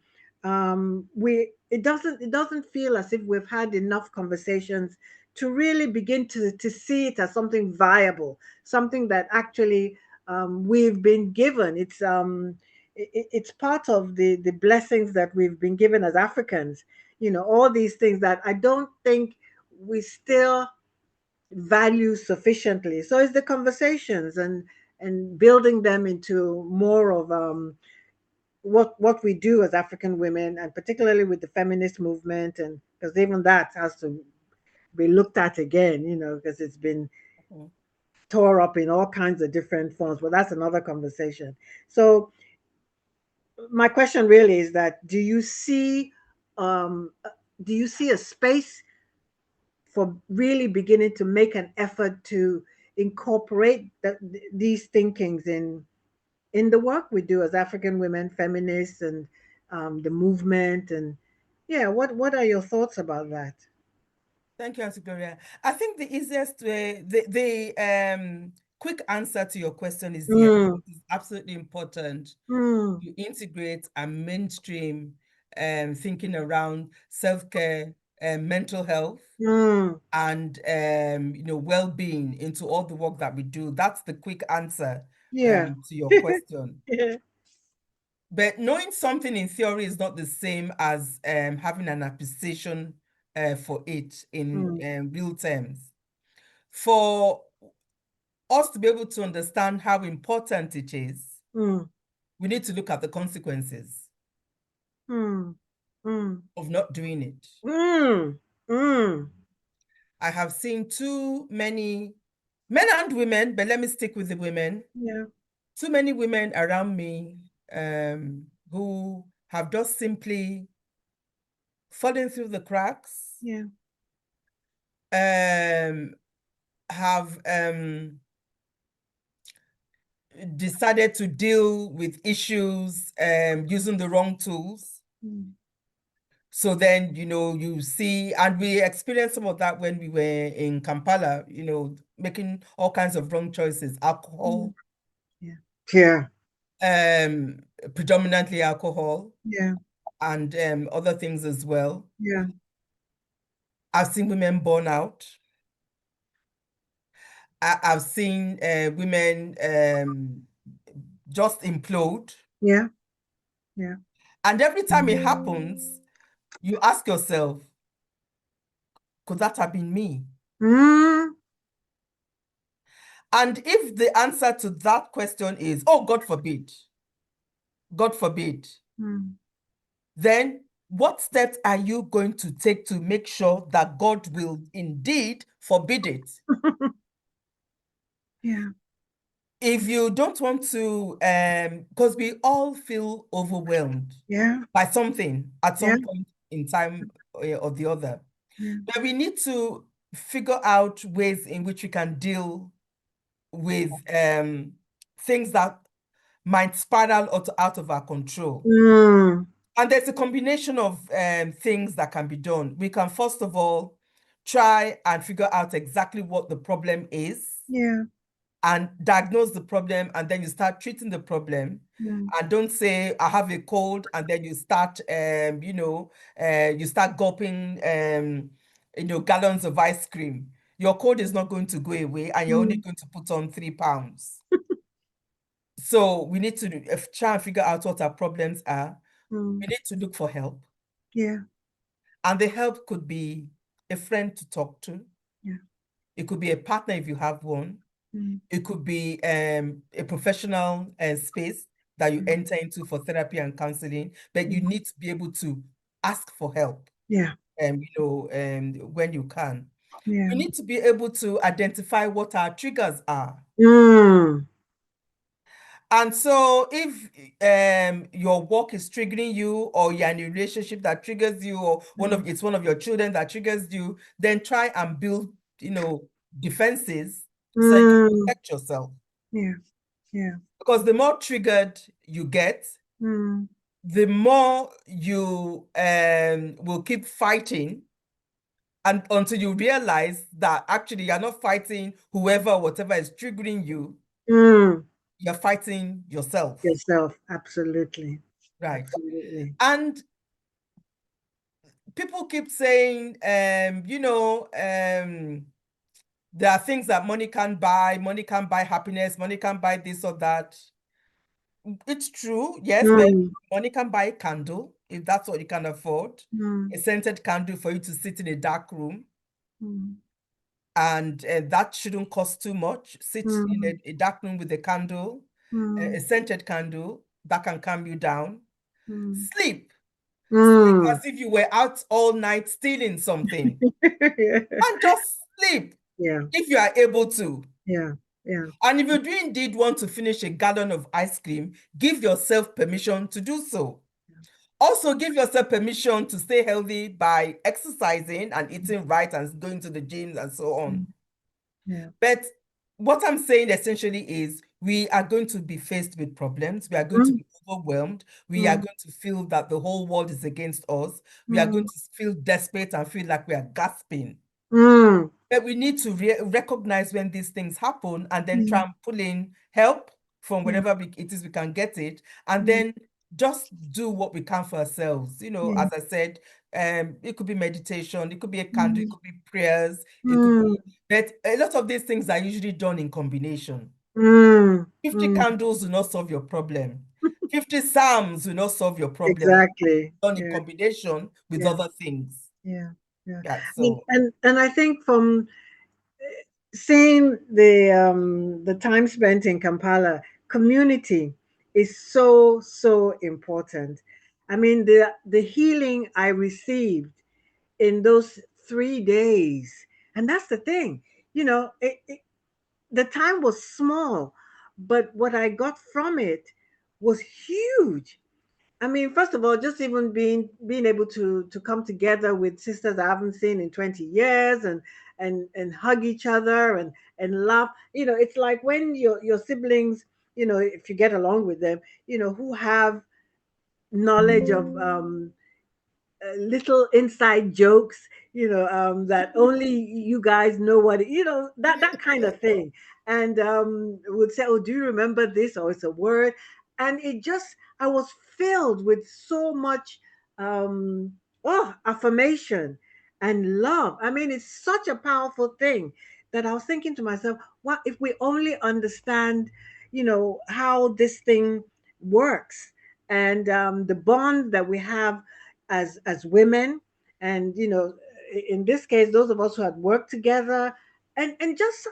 we it doesn't feel as if we've had enough conversations to really begin to see it as something viable, something that actually we've been given. It's part of the blessings that we've been given as Africans. All these things that I don't think we still value sufficiently. So it's the conversations and building them into more of what we do as African women, and particularly with the feminist movement, and because even that has to be looked at again, because it's been Mhm. tore up in all kinds of different forms. But that's another conversation. So my question really is that, um, do you see a space for really beginning to make an effort to incorporate these thinkings in the work we do as African women, feminists, and the movement? And yeah, what are your thoughts about that? Thank you, Auntie Gloria. I think the easiest way, the quick answer to your question is yes. Mm, It is absolutely important mm, to integrate and mainstream thinking around self-care and mental health mm, and well-being into all the work that we do. That's the quick answer yeah. to your question. Yeah. But knowing something in theory is not the same as having an appreciation for it in Mm, real terms. For us to be able to understand how important it is, mm, we need to look at the consequences mm, mm, of not doing it. mm, mm. I have seen too many men and women, but let me stick with the women. Yeah. Too many women around me who have just simply fallen through the cracks, Yeah. have decided to deal with issues using the wrong tools. Mm, So then, you see, and we experienced some of that when we were in Kampala, making all kinds of wrong choices, mm. alcohol, Yeah. Yeah. predominantly alcohol, Yeah. and other things as well. Yeah. I've seen women burn out. I've seen women just implode. Yeah. Yeah. And every time it happens, you ask yourself, could that have been me? Mm, And if the answer to that question is, oh, God forbid, mm. then what steps are you going to take to make sure that God will indeed forbid it? Yeah. If you don't want to, because we all feel overwhelmed Yeah. by something at Yeah. some point in time or the other. Yeah. But we need to figure out ways in which we can deal with things that might spiral out of our control. Mm. And there's a combination of things that can be done. We can, first of all, try and figure out exactly what the problem is Yeah. and diagnose the problem, and then you start treating the problem. Mm. And don't say, I have a cold, and then you start, you start gulping, gallons of ice cream. Your cold is not going to go away, and you're only Mm. going to put on 3 pounds. So we need to try and figure out what our problems are. Mm. We need to look for help. Yeah. And the help could be a friend to talk to. Yeah. It could be a partner if you have one. Mm. It could be a professional space that you Mm. enter into for therapy and counseling, but you Mm. need to be able to ask for help, Yeah. when you can. Yeah. We need to be able to identify what our triggers are. Mm. And so if your work is triggering you, or you're in a relationship that triggers you, or it's one of your children that triggers you, then try and build, defenses so you can Mm. protect yourself. Yeah. Yeah. Because the more triggered you get, Mm. the more you will keep fighting, and until you realize that actually you're not fighting whoever, whatever is triggering you, Mm. you're fighting yourself. Yourself. Absolutely. Right. Absolutely. And people keep saying, there are things that money can't buy. Money can't buy happiness. Money can't buy this or that. It's true, yes, but Mm. money can buy a candle if that's what you can afford. Mm. A scented candle for you to sit in a dark room, Mm. and that shouldn't cost too much. Sit in Mm. a dark room with a candle, Mm. a scented candle that can calm you down. Mm. Sleep. Sleep Mm. as if you were out all night stealing something, Yeah. and just sleep Yeah. if you are able to. Yeah. Yeah. And if you do indeed want to finish a gallon of ice cream, give yourself permission to do so. Also, give yourself permission to stay healthy by exercising and eating right and going to the gym and so on. Mm. Yeah. But what I'm saying essentially is we are going to be faced with problems. We are going to Mm. be overwhelmed. We are Mm. going to feel that the whole world is against us. We are going Mm. to feel desperate and feel like we are gasping. Mm. But we need to recognize when these things happen, and then try Mm. and pull in help from Yeah. wherever it is we can get it, and Yeah. then just do what we can for ourselves. Yeah. As I said, it could be meditation, it could be a candle, it Mm. could be prayers, it could Mm. be, but a lot of these things are usually done in combination. Mm. 50 Mm. candles will not solve your problem. 50 psalms will not solve your problem. Exactly. Done in Yeah. combination with Yeah. other things. Yeah. Yeah. Yeah, And, so and I think from seeing the time spent in Kampala, community is so important. I mean, the healing I received in those 3 days, and that's the thing, the time was small, but what I got from it was huge. I mean, first of all, just even being able to come together with sisters I haven't seen in 20 years, and hug each other, and laugh. It's like when your siblings, if you get along with them, who have knowledge of little inside jokes, that only you guys know what, that kind of thing. And would say, oh, do you remember this? Or it's a word. And I was filled with so much affirmation and love. I mean, it's such a powerful thing that I was thinking to myself, what if we only understand, how this thing works, and the bond that we have as women, and in this case those of us who had worked together, and just,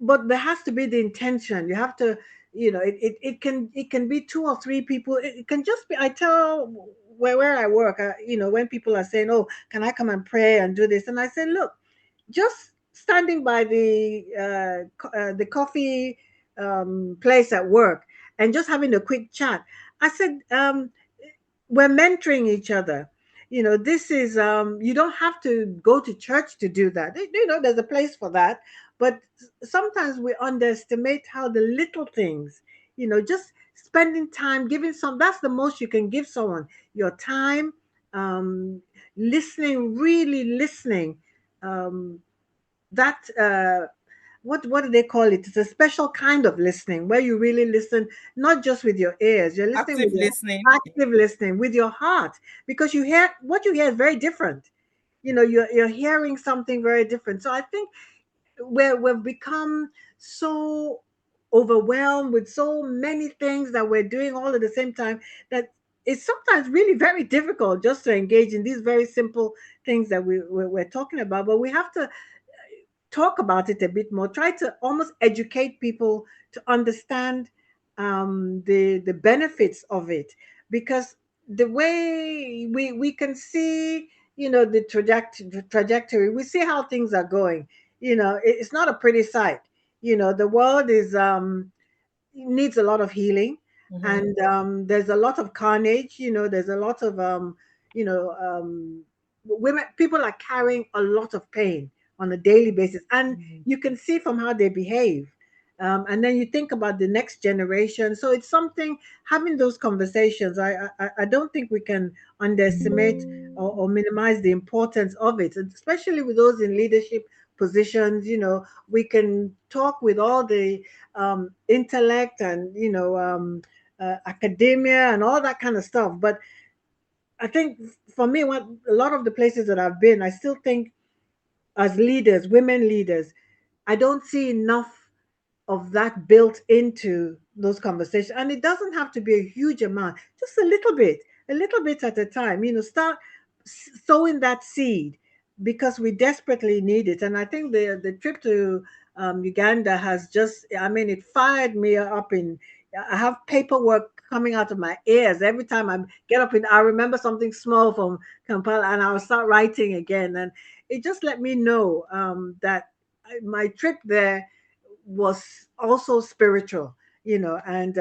but there has to be the intention. You have to, it can be two or three people. It can just be, I tell where I work, when people are saying, oh, can I come and pray and do this, and I say, look, just standing by the coffee place at work and just having a quick chat. I said, we're mentoring each other. This is, you don't have to go to church to do that. There's a place for that. But sometimes we underestimate how the little things, just spending time, giving that's the most you can give someone, your time, listening, really listening. Um, that what do they call it? It's a special kind of listening where you really listen, not just with your ears. You're listening Active with your listening. active listening with your heart, because what you hear is very different. You're hearing something very different. So I think we've become so overwhelmed with so many things that we're doing all at the same time, that it's sometimes really very difficult just to engage in these very simple things that we're talking about. But we have to talk about it a bit more, try to almost educate people to understand the benefits of it, because the way we can see, the trajectory, we see how things are going. It's not a pretty sight. The world is needs a lot of healing, Mm-hmm. and there's a lot of carnage. There's a lot of women, people are carrying a lot of pain on a daily basis, and Mm. you can see from how they behave. And then you think about the next generation. So it's something, having those conversations. I don't think we can underestimate or minimize the importance of it, especially with those in leadership positions. We can talk with all the intellect and academia and all that kind of stuff. But I think for me, what a lot of the places that I've been, I still think as leaders, women leaders, I don't see enough of that built into those conversations. And it doesn't have to be a huge amount, just a little bit at a time. Start sowing that seed, because we desperately need it. And I think the trip to Uganda has just, I mean, it fired me up. I have paperwork coming out of my ears every time I get up. I remember something small from Kampala, and I'll start writing again. And it just let me know that my trip there was also spiritual, and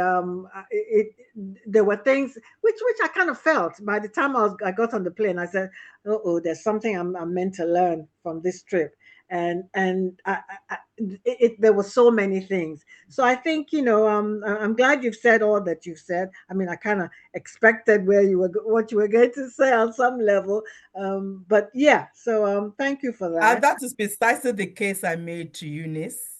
there were things which I kind of felt by the time I got on the plane. I said, oh, there's something I'm meant to learn from this trip. And there were so many things. So I think, I'm glad you've said all that you've said. I mean, I kind of expected what you were going to say on some level. But yeah, so thank you for And that. that is precisely the case I made to Eunice.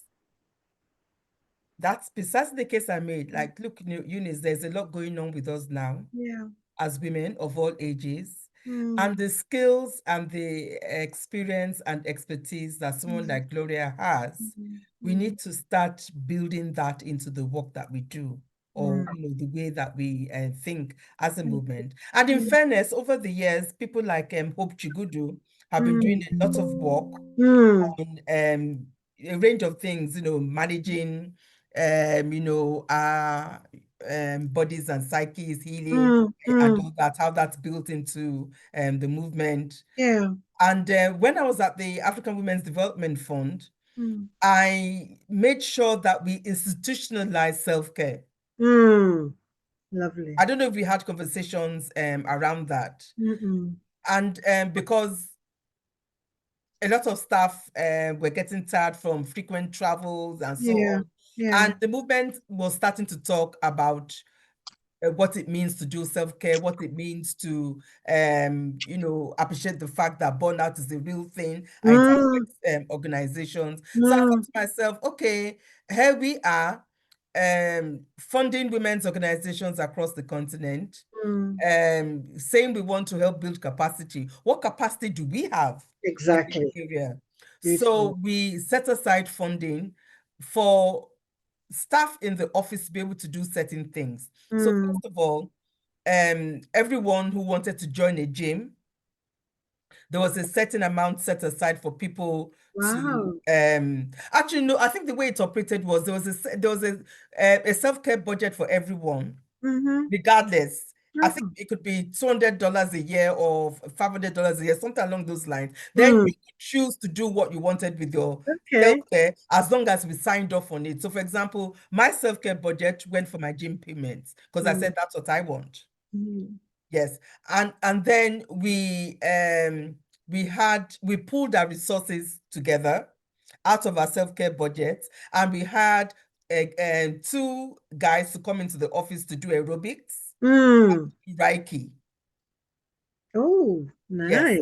That's precisely the case I made. Like, look, Eunice, there's a lot going on with us now Yeah. as women of all ages. Mm, And the skills and the experience and expertise that someone mm, like Gloria has, mm, we mm, need to start building that into the work that we do, or mm. the way that we think as a Mm, movement. And in mm, fairness, over the years, people like Hope Chigudu have been doing a lot of work mm, on a range of things, managing our bodies and psyches, healing mm, and mm. all that, how that's built into the movement. Yeah. And when I was at the African Women's Development Fund, Mm, I made sure that we institutionalize self-care. mm. Lovely. I don't know if we had conversations around that. Mm-mm. And because a lot of staff were getting tired from frequent travels and so Yeah. on. Yeah. And the movement was starting to talk about what it means to do self-care, what it means to, appreciate the fact that burnout is a real thing and it Mm, affects organizations. So I thought mm, to myself, okay, here we are funding women's organizations across the continent, mm. saying we want to help build capacity. What capacity do we have in this Exactly. area? Beautiful. So we set aside funding for staff in the office to be able to do certain things. So Mm. first of all, everyone who wanted to join a gym, there was a certain amount set aside for people to Wow. actually no, I think the way it operated was there was a self-care budget for everyone, Mm-hmm. regardless. I think Oh. it could be $200 a year or $500 a year, something along those lines. Then Mm. you could choose to do what you wanted with your Okay. self-care as long as we signed off on it. So, for example, my self-care budget went for my gym payments because I Mm. said that's what I want. Mm. Yes, and then we pulled our resources together out of our self-care budget, and we had two guys to come into the office to do aerobics, Mm. Reiki. Oh, Yes, nice.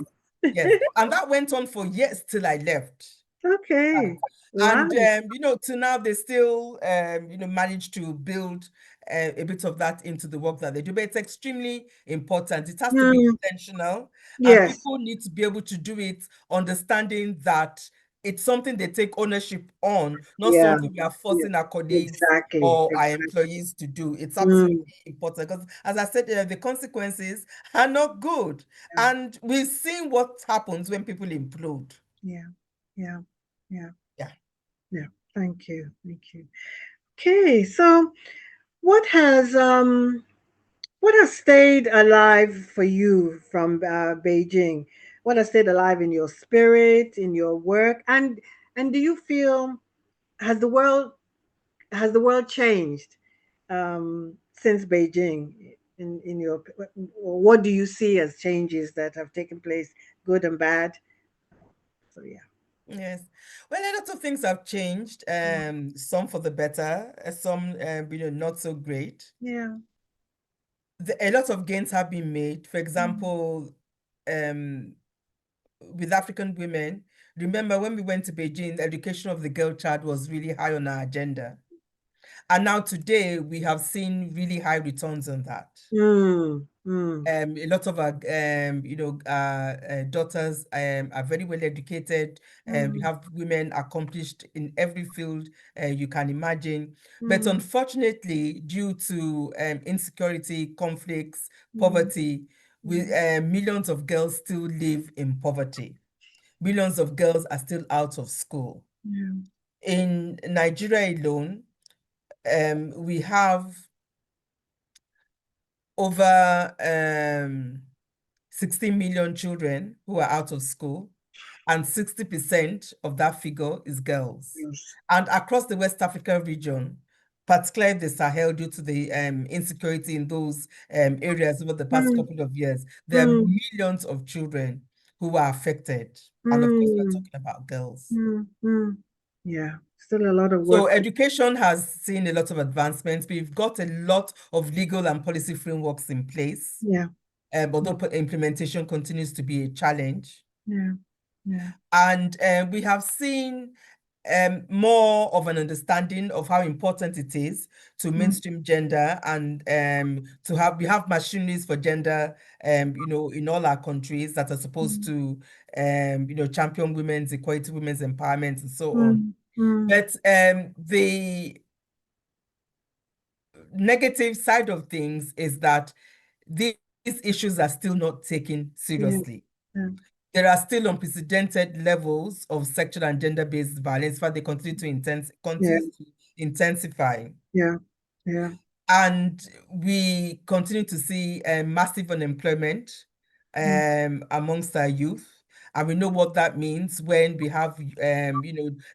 yes, and that went on for years till I left. Right. Okay. Wow. And till now they still manage to build a bit of that into the work that they do. But it's extremely important. It has to be Mm. intentional, and Yes. people need to be able to do it, understanding that it's something they take ownership on, not Yeah. something we are Yeah. forcing our colleagues Exactly. or our Exactly. employees to do. It's absolutely Mm. important because, as I said, the consequences are not good. Yeah. And we've seen what happens when people implode. Yeah. Yeah. Yeah. Yeah. Yeah. Thank you. Thank you. Okay. So what has stayed alive for you from Beijing? What has stayed alive in your spirit, in your work, and do you feel has the world has the world changed since Beijing? In your, or what do you see as changes that have taken place, good and bad? So yeah. Yes. Well, a lot of things have changed, some for the better, some not so great. Yeah. A lot of gains have been made. For Mm. example, with African women, remember when we went to Beijing, the education of the girl child was really high on our agenda. And now today we have seen really high returns on that. Mm. Mm. A lot of our daughters are very well educated. We Mm. have women accomplished in every field you can imagine. But Mm. unfortunately, due to insecurity, conflicts, Mm. poverty, Mm. millions of girls still live in poverty. Millions of girls are still out of school. Yeah. In Nigeria alone, we have over 16 million children who are out of school, and 60% of that figure is girls. Yes. And across the West African region, particularly the Sahel, due to the insecurity in those areas over the past Mm. couple of years, there are Mm. millions of children who are affected. And of course, we're Mm. talking about girls. Mm. Mm. Yeah. Still a lot of So work. education has seen a lot of advancements. We've got a lot of legal and policy frameworks in place, Yeah. although implementation continues to be a challenge. Yeah. Yeah. And we have seen more of an understanding of how important it is to Mm. mainstream gender, and we have machineries for gender, in all our countries that are supposed Mm. to, champion women's equality, women's empowerment, and so on. Mm. Mm. But the negative side of things is that these issues are still not taken Yeah. seriously. Yeah. There are still unprecedented levels of sexual and gender-based violence. In fact, they continue to Yeah. intensify. Yeah. Yeah. And we continue to see massive unemployment Mm. amongst our youth. And we know what that means when we have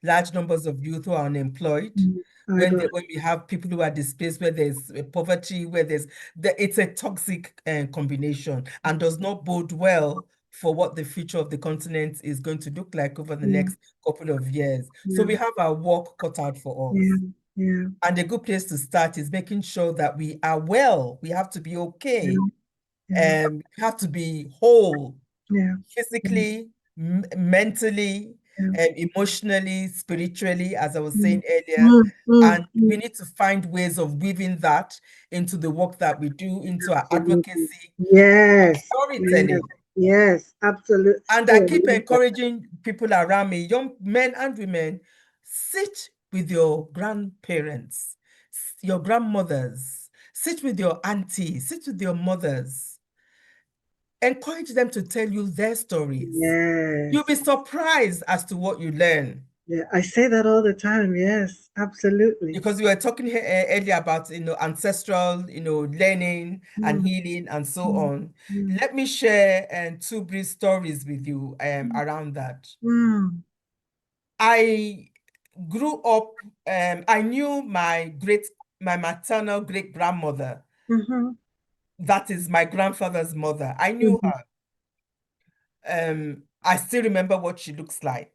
large numbers of youth who are unemployed, Mm. I when got. when we have people who are displaced, where there's poverty, where it's a toxic combination, and does not bode well for what the future of the continent is going to look like over the Yeah. next couple of years. So Yeah. we have our work cut out for Yeah. us. Yeah. And a good place to start is making sure that we are well. We have to be okay. Yeah. We have to be whole, Yeah. Yeah. physically, mentally, Yeah. emotionally, spiritually, as I was Mm. saying earlier. Mm. Mm. And we Mm. need to find ways of weaving that into the work that we do, into our Absolutely. advocacy, Yes. Yes. storytelling. Yes. Absolutely. And I Oh, keep I love that. encouraging people around me, young men and women, sit with your grandparents, your grandmothers, sit with your aunties, sit with your mothers. Encourage them to tell you their stories. You'll Yes. be surprised as to what you learn. Yeah, I say that all the time. Yes, absolutely. Because we were talking earlier about, ancestral, learning and Mm, healing and so mm, on. mm, Let me share two brief stories with you mm, around that. mm, I grew up, I knew my maternal great grandmother. mhm, That is my grandfather's mother. I knew mhm. her. I still remember what she looks like.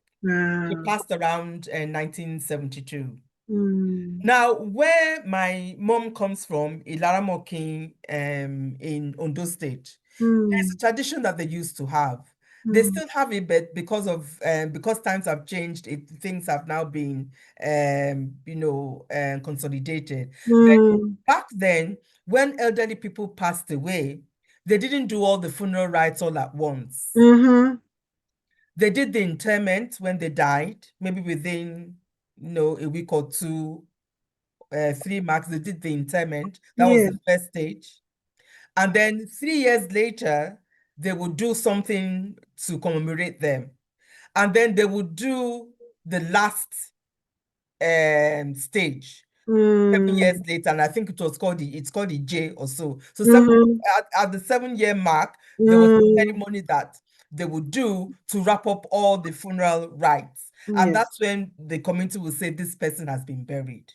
She Wow. passed around in 1972. Mm, Now, where my mom comes from, Ilaramokin, in Ondo State, there's a mm, tradition that they used to have. They mm, still have it, but because times have changed, things have now been consolidated. But mm, back then, when elderly people passed away, they didn't do all the funeral rites all at once. mhm. They did the interment when they died, maybe within a week or two, 3 marks. They did the interment. That was Yeah. the first stage. And then 3 years later, they would do something to commemorate them. And then they would do the last stage 7 years Mm, later, and I think it's called the J or so. So mhm, at the 7 year mark, there was a mm, ceremony that they would do to wrap up all the funeral rites. And yes. that's when the community will say this person has been buried.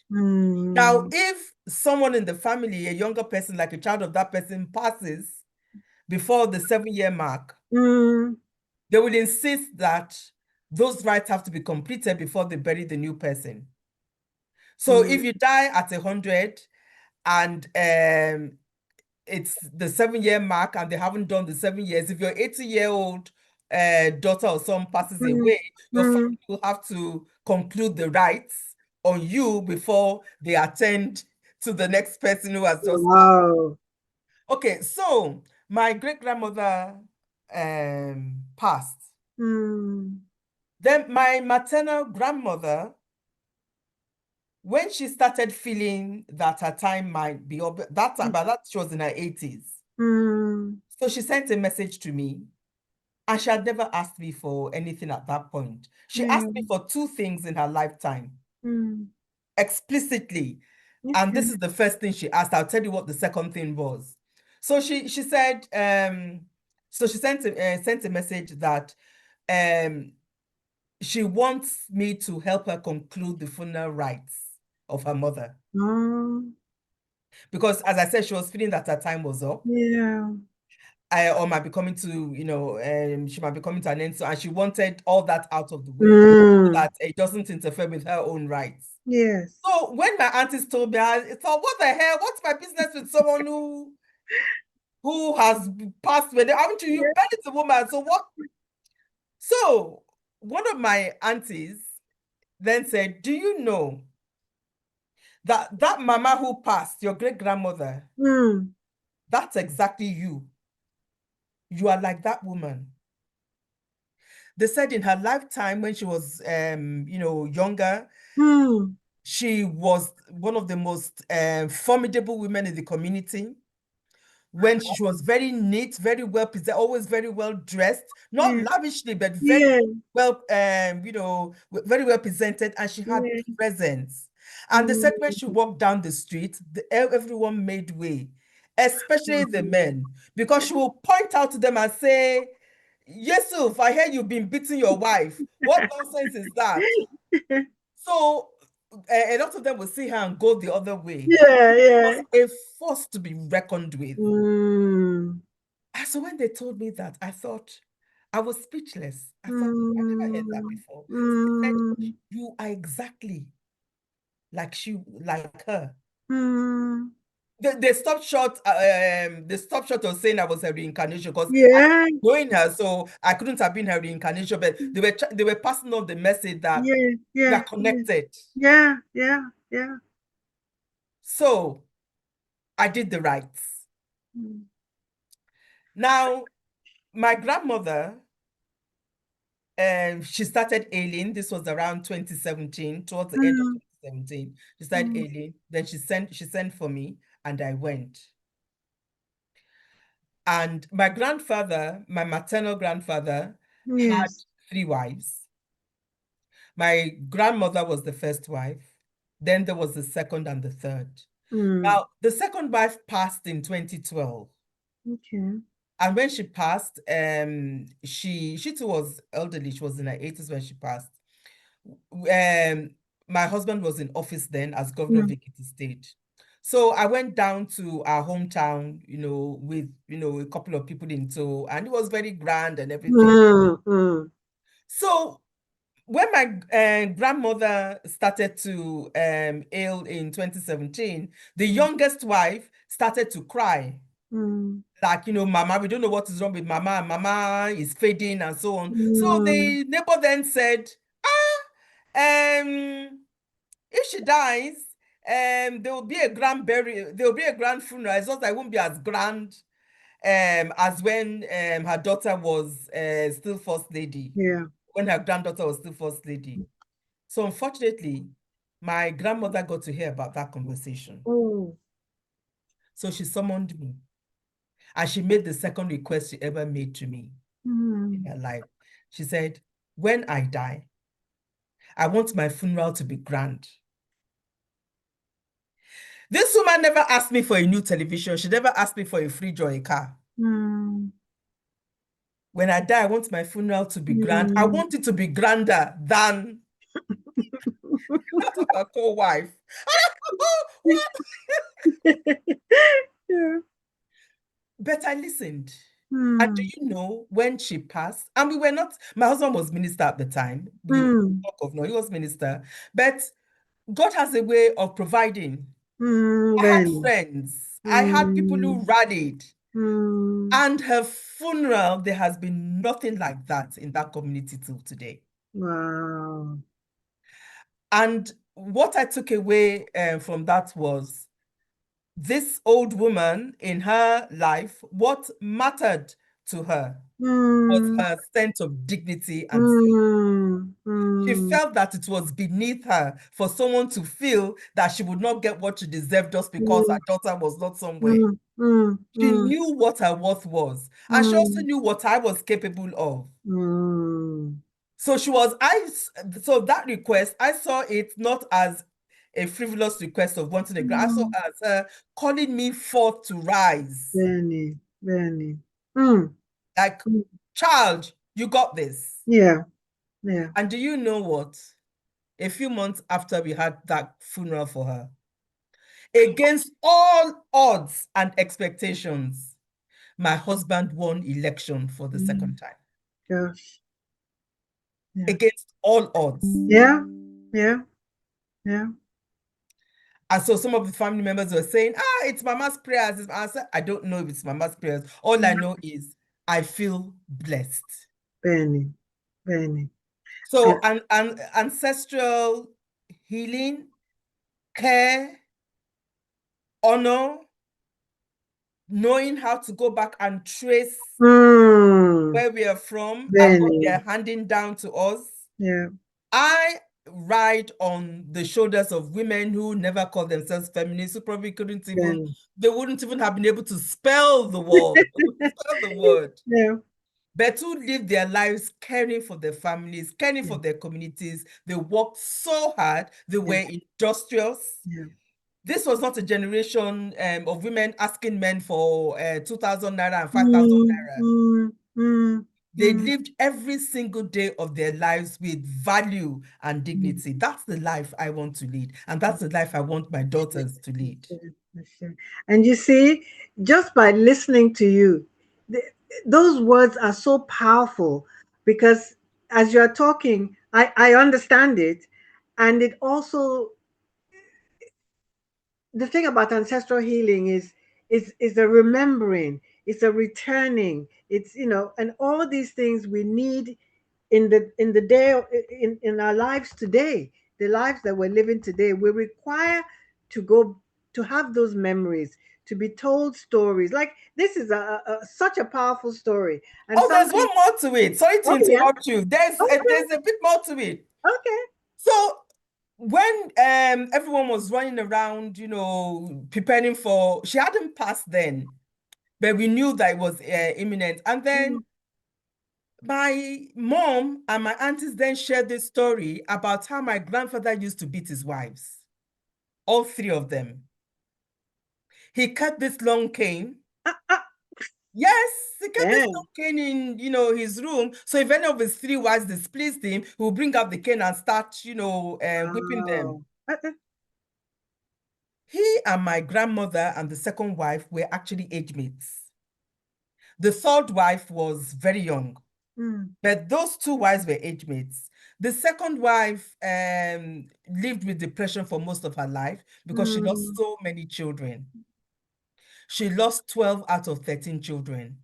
Now, Mm, if someone in the family, a younger person, like a child of that person, passes before the 7 year mark, mm, they will insist that those rites have to be completed before they bury the new person. So mm, if you die at 100 and it's the 7 year mark and they haven't done the 7 years, if your 80-year-old daughter or son passes mm, away, your mm. family will have to conclude the rites on you before they attend to the next person who has just passed. Wow. Okay, so my great grandmother passed. Mm, Then my maternal grandmother, when she started feeling that her time might be up, that time, by that she was in her 80s. mm, So she sent a message to me, and she had never asked me for anything at that point. She yeah. asked me for two things in her lifetime Mm, explicitly. And this okay. is the first thing she asked. I'll tell you what the second thing was. So she said, so she sent a message that um, she wants me to help her conclude the funeral rites of her mother. Oh, Because as I said, she was feeling that her time was up. yeah. Or might be coming to, she might be coming to an end. So, and she wanted all that out of the way so Mm, that it doesn't interfere with her own rights. yes. So when my aunties told me, I thought, what the hell? What's my business with someone who has passed away? Haven't you Yeah. buried the woman? So what? So one of my aunties then said, do you know that mama who passed, your great grandmother, Mm, that's exactly you. You are like that woman. They said in her lifetime, when she was, younger, mm, she was one of the most formidable women in the community. When she was very neat, very well presented, always very well dressed, not yeah. lavishly, but very Yeah. well, very well presented, and she had Yeah. presence. And they said when she Mm, walked down the street, everyone made way, especially the men, because she will point out to them and say, Yusuf, I hear you've been beating your wife. What nonsense is that? So a lot of them will see her and go the other way. yeah. She Yeah. was a force to be reckoned with. Mm, And so when they told me that, I thought, I was speechless. I thought, I've never heard that mm, before. So they said, mm, you are exactly like her. mm. They stopped short of saying I was her reincarnation because I Yeah. knowing her, so I couldn't have been her reincarnation, but they were passing on the message that Yeah. we Yeah. are Yeah. connected. Yeah. Yeah. Yeah. So I did the rites. Mm, Now, my grandmother, she started ailing. This was around 2017, towards the end of mm, 2017. She started mm. ailing. Then she sent for me, and I went. And my grandfather, my maternal grandfather, had Yes. 3 wives. My grandmother was the first wife. Then there was the second and the third. Now, the second wife passed in 2012. Okay. And when she passed, she too was elderly. She was in her 80s when she passed. My husband was in office then as governor of Ekiti State. So I went down to our hometown, with, a couple of people in tow, and it was very grand and everything. So when my grandmother started to ail in 2017, the youngest wife started to cry. Like, Mama, we don't know what is wrong with Mama. Mama is fading and so on. So the neighbor then said, if she dies, there will be a grand burial, there will be a grand funeral. It's just that it won't be as grand as when her daughter was still first lady. Yeah. When her granddaughter was still first lady. So unfortunately, my grandmother got to hear about that conversation. Oh. So she summoned me. And she made the second request she ever made to me in her life. She said, when I die, I want my funeral to be grand. This woman never asked me for a new television. She never asked me for a fridge or a car. When I die, I want my funeral to be grand. I want it to be grander than that of her co-wife. Yeah. But I listened. And do you know, when she passed, and we were not, my husband was minister at the time. We talk of no, he was minister. But God has a way of providing. I had friends. I had people who rallied. And her funeral, there has been nothing like that in that community till today. Wow. And what I took away from that was this old woman in her life, what mattered to her was her sense of dignity and she felt that it was beneath her for someone to feel that she would not get what she deserved just because her daughter was not somewhere. She knew what her worth was, and she also knew what I was capable of. So so that request, I saw it not as a frivolous request of wanting a grant. I saw it as her calling me forth to rise. Benny. Like, child, you got this. Yeah. Yeah. And do you know what? A few months after we had that funeral for her, against all odds and expectations, my husband won election for the second time. Gosh. Yeah. Against all odds. Yeah. Yeah. Yeah. And so some of the family members were saying, it's Mama's prayers. I said, I don't know if it's Mama's prayers. All I know is I feel blessed. Benny. So, and ancestral healing, care, honor, knowing how to go back and trace where we are from and what they're handing down to us. Yeah. I ride on the shoulders of women who never called themselves feminists, who probably they wouldn't even have been able to spell the word. Yeah. But who live their lives caring for their families, caring for their communities. They worked so hard. They were industrious. Yeah. This was not a generation of women asking men for 2,000 naira and 5,000 naira. They lived every single day of their lives with value and dignity. That's the life I want to lead. And that's the life I want my daughters to lead. And you see, just by listening to you, those words are so powerful because as you're talking, I understand it. And it also, the thing about ancestral healing is a remembering, it's a returning, it's, and all these things we need in the day, in our lives today, the lives that we're living today. We require to go to have those memories, to be told stories. Like this is such a powerful story. And there's one more to it. Sorry to interrupt you. There's a bit more to it. Okay. So when everyone was running around, preparing for, she hadn't passed then, but we knew that it was imminent. And then my mom and my aunties then shared this story about how my grandfather used to beat his wives, all three of them. He cut this long cane. Yes, he kept this long cane in, his room. So if any of his three wives displeased him, he will bring out the cane and start, whipping them. He and my grandmother and the second wife were actually age mates. The third wife was very young, but those two wives were age mates. The second wife lived with depression for most of her life because she lost so many children. She lost 12 out of 13 children.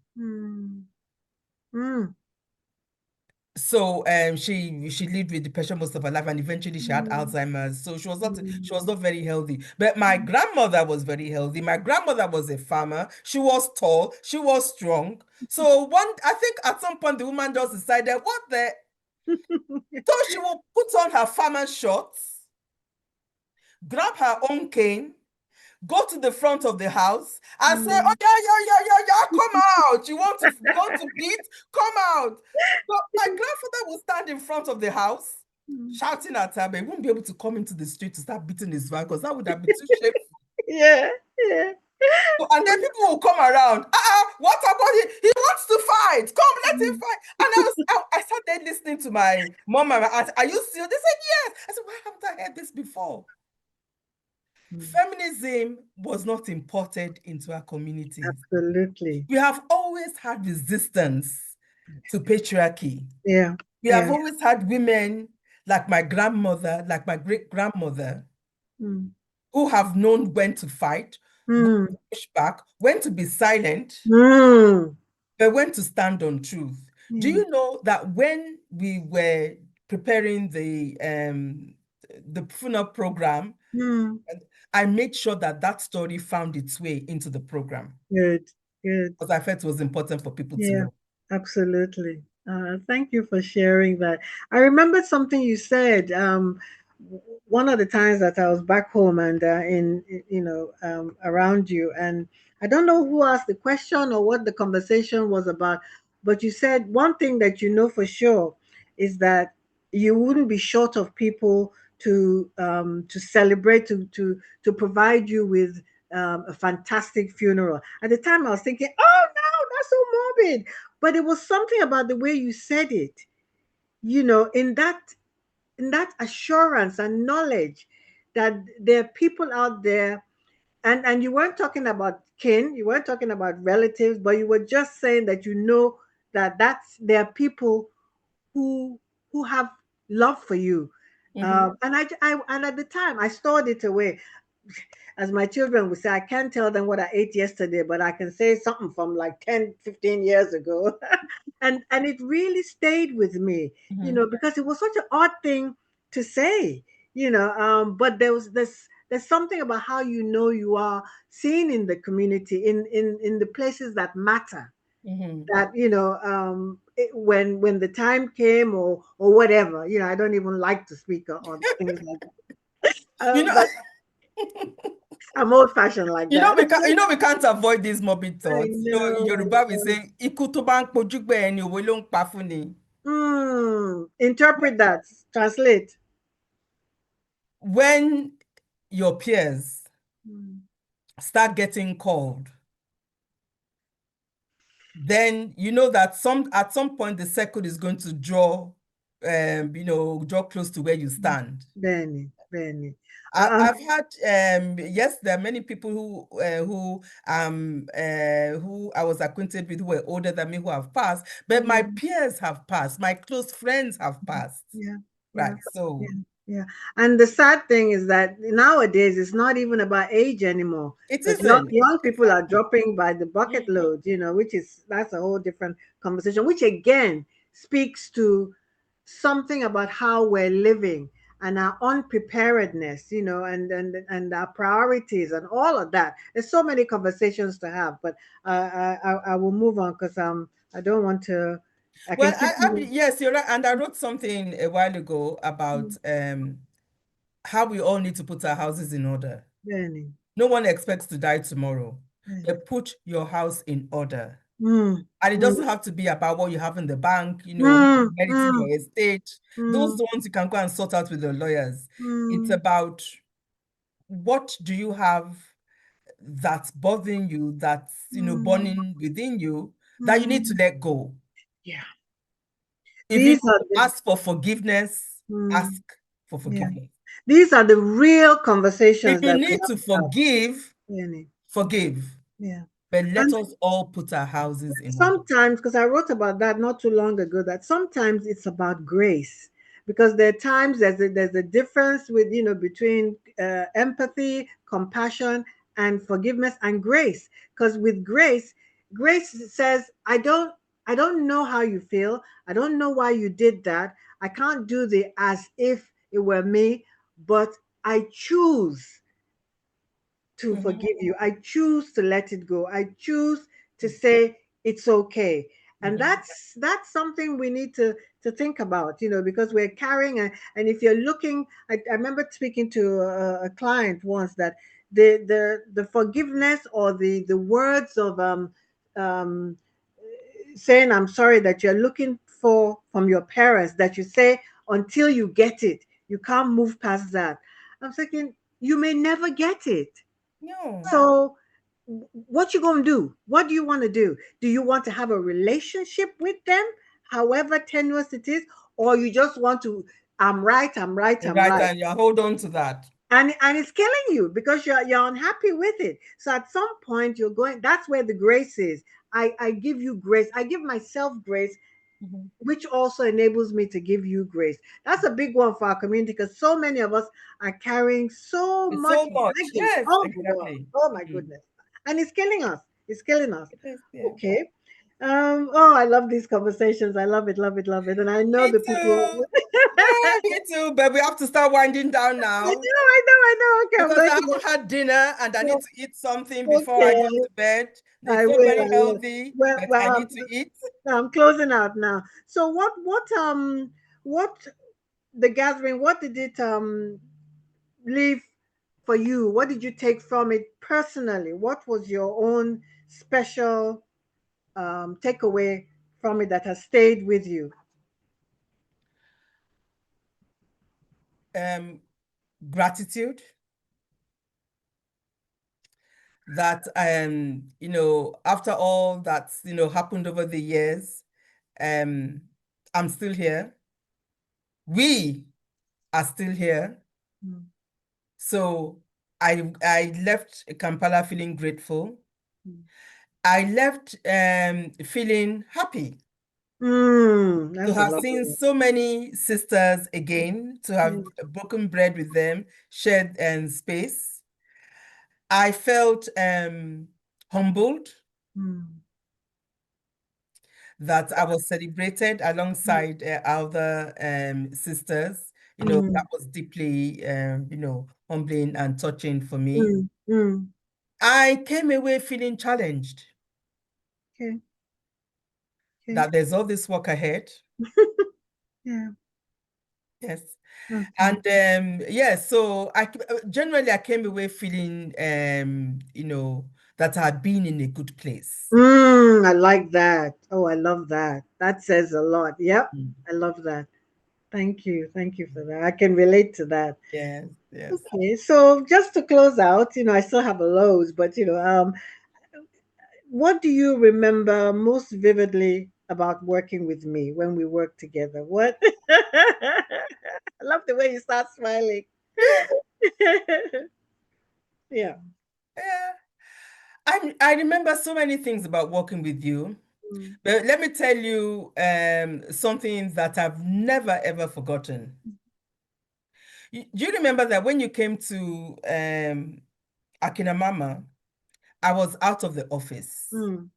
So she lived with depression most of her life, and eventually she had Alzheimer's. So she was not very healthy. But my grandmother was very healthy. My grandmother was a farmer. She was tall. She was strong. So I think at some point the woman just decided, what the? So she will put on her farmer's shorts, grab her own cane, go to the front of the house and say, oh, yeah, come out. You want to beat? Come out. So my grandfather will stand in front of the house shouting at her, but he won't be able to come into the street to start beating his wife because that would have been too shameful. Yeah. So, and then people will come around. What about it? He wants to fight. Come, let him fight. And I started listening to my mom and my aunt. Are you serious? They said, yes. I said, why haven't I heard this before? Feminism was not imported into our communities. Absolutely. We have always had resistance to patriarchy. Yeah. We have always had women like my grandmother, like my great-grandmother, who have known when to fight, when to push back, when to be silent, but when to stand on truth. Do you know that when we were preparing the funeral program, I made sure that story found its way into the program. Good. Because I felt it was important for people to know. Absolutely. Thank you for sharing that. I remember something you said one of the times that I was back home and around you, and I don't know who asked the question or what the conversation was about, but you said one thing that you know for sure is that you wouldn't be short of people to celebrate, to provide you with a fantastic funeral. At the time, I was thinking, oh no, that's so morbid. But it was something about the way you said it, in that assurance and knowledge that there are people out there, and you weren't talking about kin, you weren't talking about relatives, but you were just saying that there are people who have love for you. And at the time I stored it away. As my children would say, I can't tell them what I ate yesterday, but I can say something from like 10, 15 years ago. and it really stayed with me, because it was such an odd thing to say, but there's something about how you are seen in the community, in the places that matter, that when the time came, or whatever, I don't even like to speak on things like that. But I'm old fashioned like that. We can't avoid these morbid I thoughts. In know. Yoruba we say, "Ikú tó bá ń pojúgbẹ́ ẹni, òwe ló ń pa fún ni." Interpret that. Translate. When your peers start getting called, then you know that at some point the circle is going to draw close to where you stand. Benny. I've had yes, there are many people who I was acquainted with who were older than me who have passed, but my peers have passed, my close friends have passed. Right. So and the sad thing is that nowadays it's not even about age anymore. It Because isn't. young people are dropping by the bucket load, that's a whole different conversation, which again speaks to something about how we're living and our unpreparedness, and our priorities and all of that. There's so many conversations to have, but I will move on because I don't want to. Well, yes, you're right. And I wrote something a while ago about how we all need to put our houses in order. No one expects to die tomorrow, but put your house in order. And it doesn't have to be about what you have in the bank, inheriting your estate. Those ones you can go and sort out with the lawyers. It's about what do you have that's bothering you, that's, burning within you, that you need to let go. Yeah. If you ask for forgiveness, ask for yeah. forgiveness. These are the real If conversations you that need to forgive, forgive. Yeah. But let us all put our houses in order. Sometimes, because I wrote about that not too long ago, that sometimes it's about grace. Because there are times there's a difference with, between empathy, compassion, and forgiveness and grace. Because with grace, grace says, I don't know how you feel. I don't know why you did that. I can't do the as if it were me, but I choose to forgive you. I choose to let it go. I choose to say it's okay. And that's something we need to think about, because we're carrying and if you're looking, I remember speaking to a client once that the forgiveness or the words of um saying I'm sorry that you're looking for from your parents, that you say until you get it, you can't move past that. I'm thinking you may never get it. No. So what you gonna do? What do you want to do? Do you want to have a relationship with them, however tenuous it is, or you just want to, I'm right, I'm right, I'm Right, right. and you hold on to that. And it's killing you because you're unhappy with it. So at some point you're going, that's where the grace is. I give you grace. I give myself grace, which also enables me to give you grace. That's a big one for our community because so many of us are carrying so It's much so much. baggage. Yes, Oh my God. exactly. Oh my goodness. And it's killing us. It's killing us. It is, yeah. Okay. Oh, I love these conversations. I love it, love it, love it. And I know Me the people. too. Yeah, me too. But we have to start winding down now. I know. Okay, I'm Because going I to haven't had dinner and I need to eat something before I okay. go to bed. I It's not will. very I will. healthy, Well, but I well, need to eat. I'm closing out now. So what the gathering? What did it leave for you? What did you take from it personally? What was your own special takeaway from it that has stayed with you? Gratitude that after all that's happened over the years, I'm still here. We are still here. Mm. So I left Kampala feeling grateful. Mm. I left feeling happy to That's a have lovely seen one. so many sisters again, to have broken bread with them, shared space. I felt humbled Mm. that I was celebrated alongside other sisters. That was deeply, humbling and touching for me. Mm. Mm. I came away feeling challenged Okay. Okay. that there's all this work ahead. Yeah. Yes. Okay. And so generally I came away feeling that I had been in a good place. I like that. Oh, I love that. That says a lot. Yep. Mm. I love that. Thank you. Thank you for that. I can relate to that. Yes, yes. Okay. So just to close out, I still have a lows, but what do you remember most vividly about working with me when we work together? What? I love the way you start smiling. Yeah. Yeah. I remember so many things about working with you, Mm. but let me tell you something that I've never ever forgotten. Do you remember that when you came to Akinamama, I was out of the office. Mm.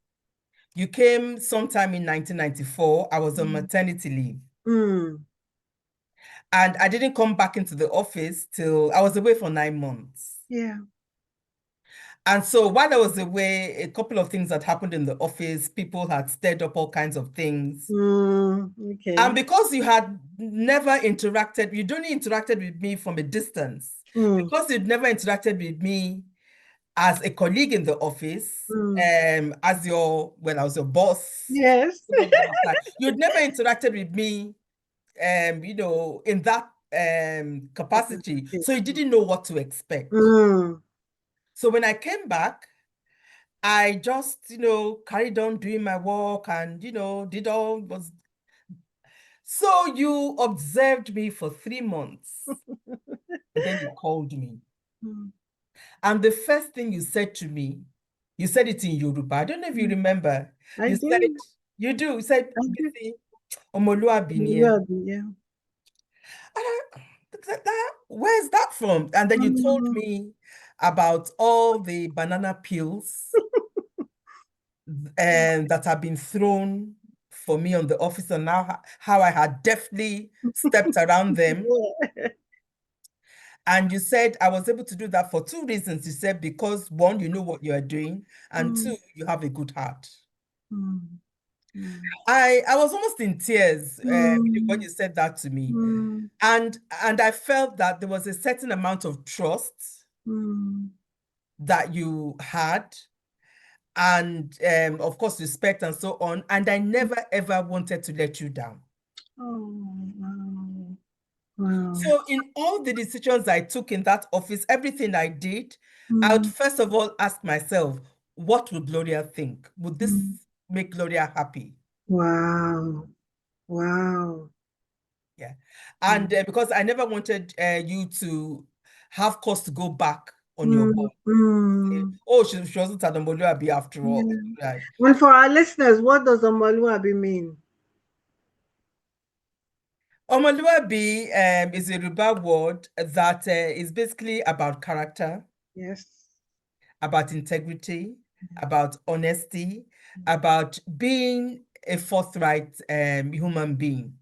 You came sometime in 1994. I was on maternity leave. Mm. And I didn't come back into the office till I was away for 9 months. Yeah. And so while I was away, a couple of things had happened in the office. People had stirred up all kinds of things. Okay. And because you had never interacted, you'd only interacted with me from a distance. Mm. Because you'd never interacted with me, as a colleague in the office, as your, when I was your boss. Yes. You'd never interacted with me, in that capacity. So you didn't know what to expect. So when I came back, I just, carried on doing my work and, did all was. So you observed me for 3 months and then you called me. And the first thing you said to me, you said it in Yoruba. I don't know if you remember. I did. You do. You said, I Omoluabi ni ẹ. yeah. Where's that from? And then you told me about all the banana peels that have been thrown for me on the office, and now how I had deftly stepped around them. And you said I was able to do that for 2 reasons. You said because 1, you know what you are doing, and 2, you have a good heart. I was almost in tears when you said that to me. And I felt that there was a certain amount of trust that you had, and of course respect and so on. And I never ever wanted to let you down. Oh, wow. Wow. So in all the decisions I took in that office, everything I did, I would first of all ask myself, what would Gloria think? Would this make Gloria happy? Wow. Wow. Yeah. And because I never wanted you to have cause to go back on your board. Oh, she wasn't an Omoluabi after all. Right. And for our listeners, what does Omoluabi mean? Omoluabi is a Yoruba word that is basically about character. Yes. About integrity, about honesty, about being a forthright human being,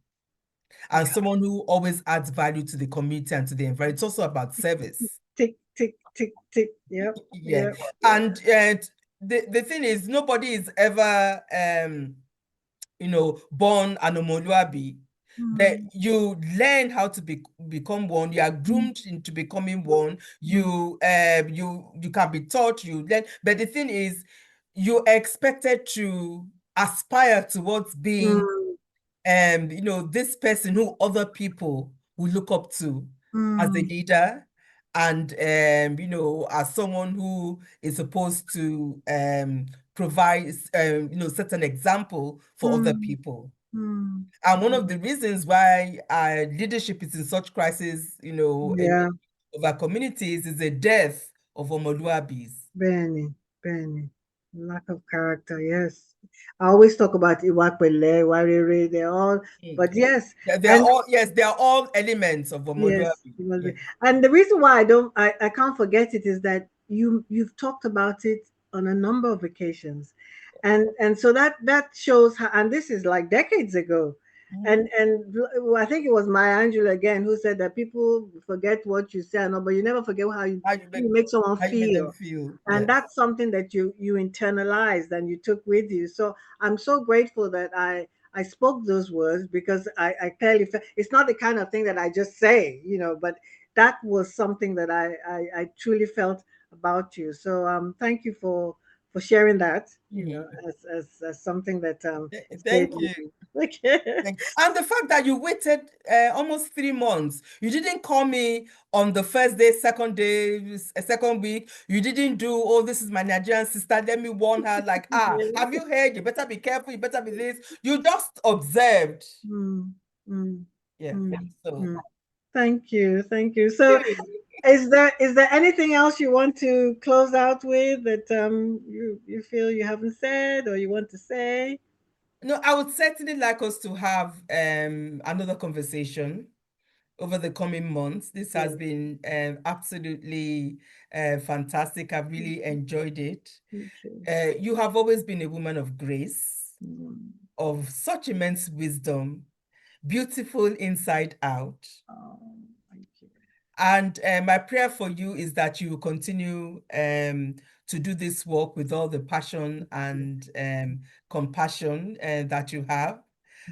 and someone who always adds value to the community and to the environment. It's also about service. Tick, tick, tick, tick. Yep. Yeah. And the thing is, nobody is ever, born an Omoluabi. That you learn how to become one. You are groomed into becoming one. You can be taught. You learn. But the thing is, you're expected to aspire towards being, this person who other people will look up to as a leader, and as someone who is supposed to provide set an example for other people. And one of the reasons why leadership is in such crisis, of our communities, is the death of Omoluabis. Benny. Lack of character, yes. I always talk about Iwapele, Warere, they're all, but yes. They are all elements of Omoluabi. Yes, yeah. And the reason why I can't forget it is that you've talked about it on a number of occasions. And so that shows how, and this is like decades ago. And I think it was Maya Angelou again who said that people forget what you say, but you never forget how you make someone feel. And that's something that you internalized and you took with you. So I'm so grateful that I spoke those words, because I clearly felt it's not the kind of thing that I just say, but that was something that I truly felt about you. So thank you for sharing that, as something that Thank you. And the fact that you waited almost 3 months, you didn't call me on the first day, second day, second week. You didn't do, oh, this is my Nigerian sister, let me warn her, like, have you heard? You better be careful, you better be this. You just observed. Thank you. So is there anything else you want to close out with that you feel you haven't said or you want to say? No, I would certainly like us to have another conversation over the coming months. This has been absolutely fantastic. I've really enjoyed it. You have always been a woman of grace, of such immense wisdom, beautiful inside out. Thank you. And my prayer for you is that you will continue to do this work with all the passion and compassion that you have,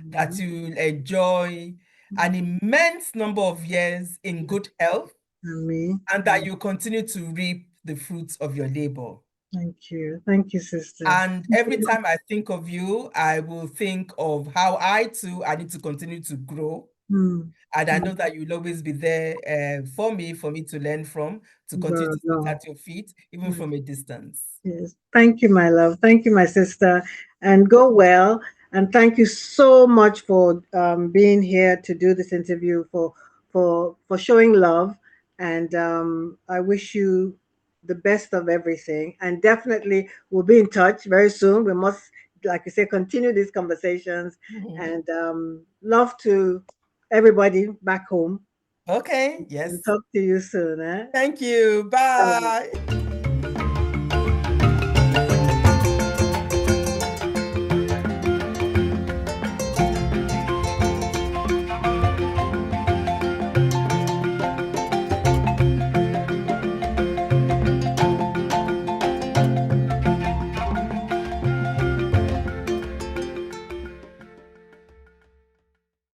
that you enjoy an immense number of years in good health, and that you continue to reap the fruits of your labor. Thank you. Thank you, sister. And every time I think of you, I will think of how I need to continue to grow. And I know that you'll always be there for me to learn from, to continue to sit at your feet, even from a distance. Yes. Thank you, my love. Thank you, my sister. And go well. And thank you so much for being here to do this interview, for showing love. And I wish you the best of everything. And definitely we'll be in touch very soon. We must, like you say, continue these conversations. And love to everybody back home. Okay. Yes. And talk to you soon. Eh? Thank you. Bye.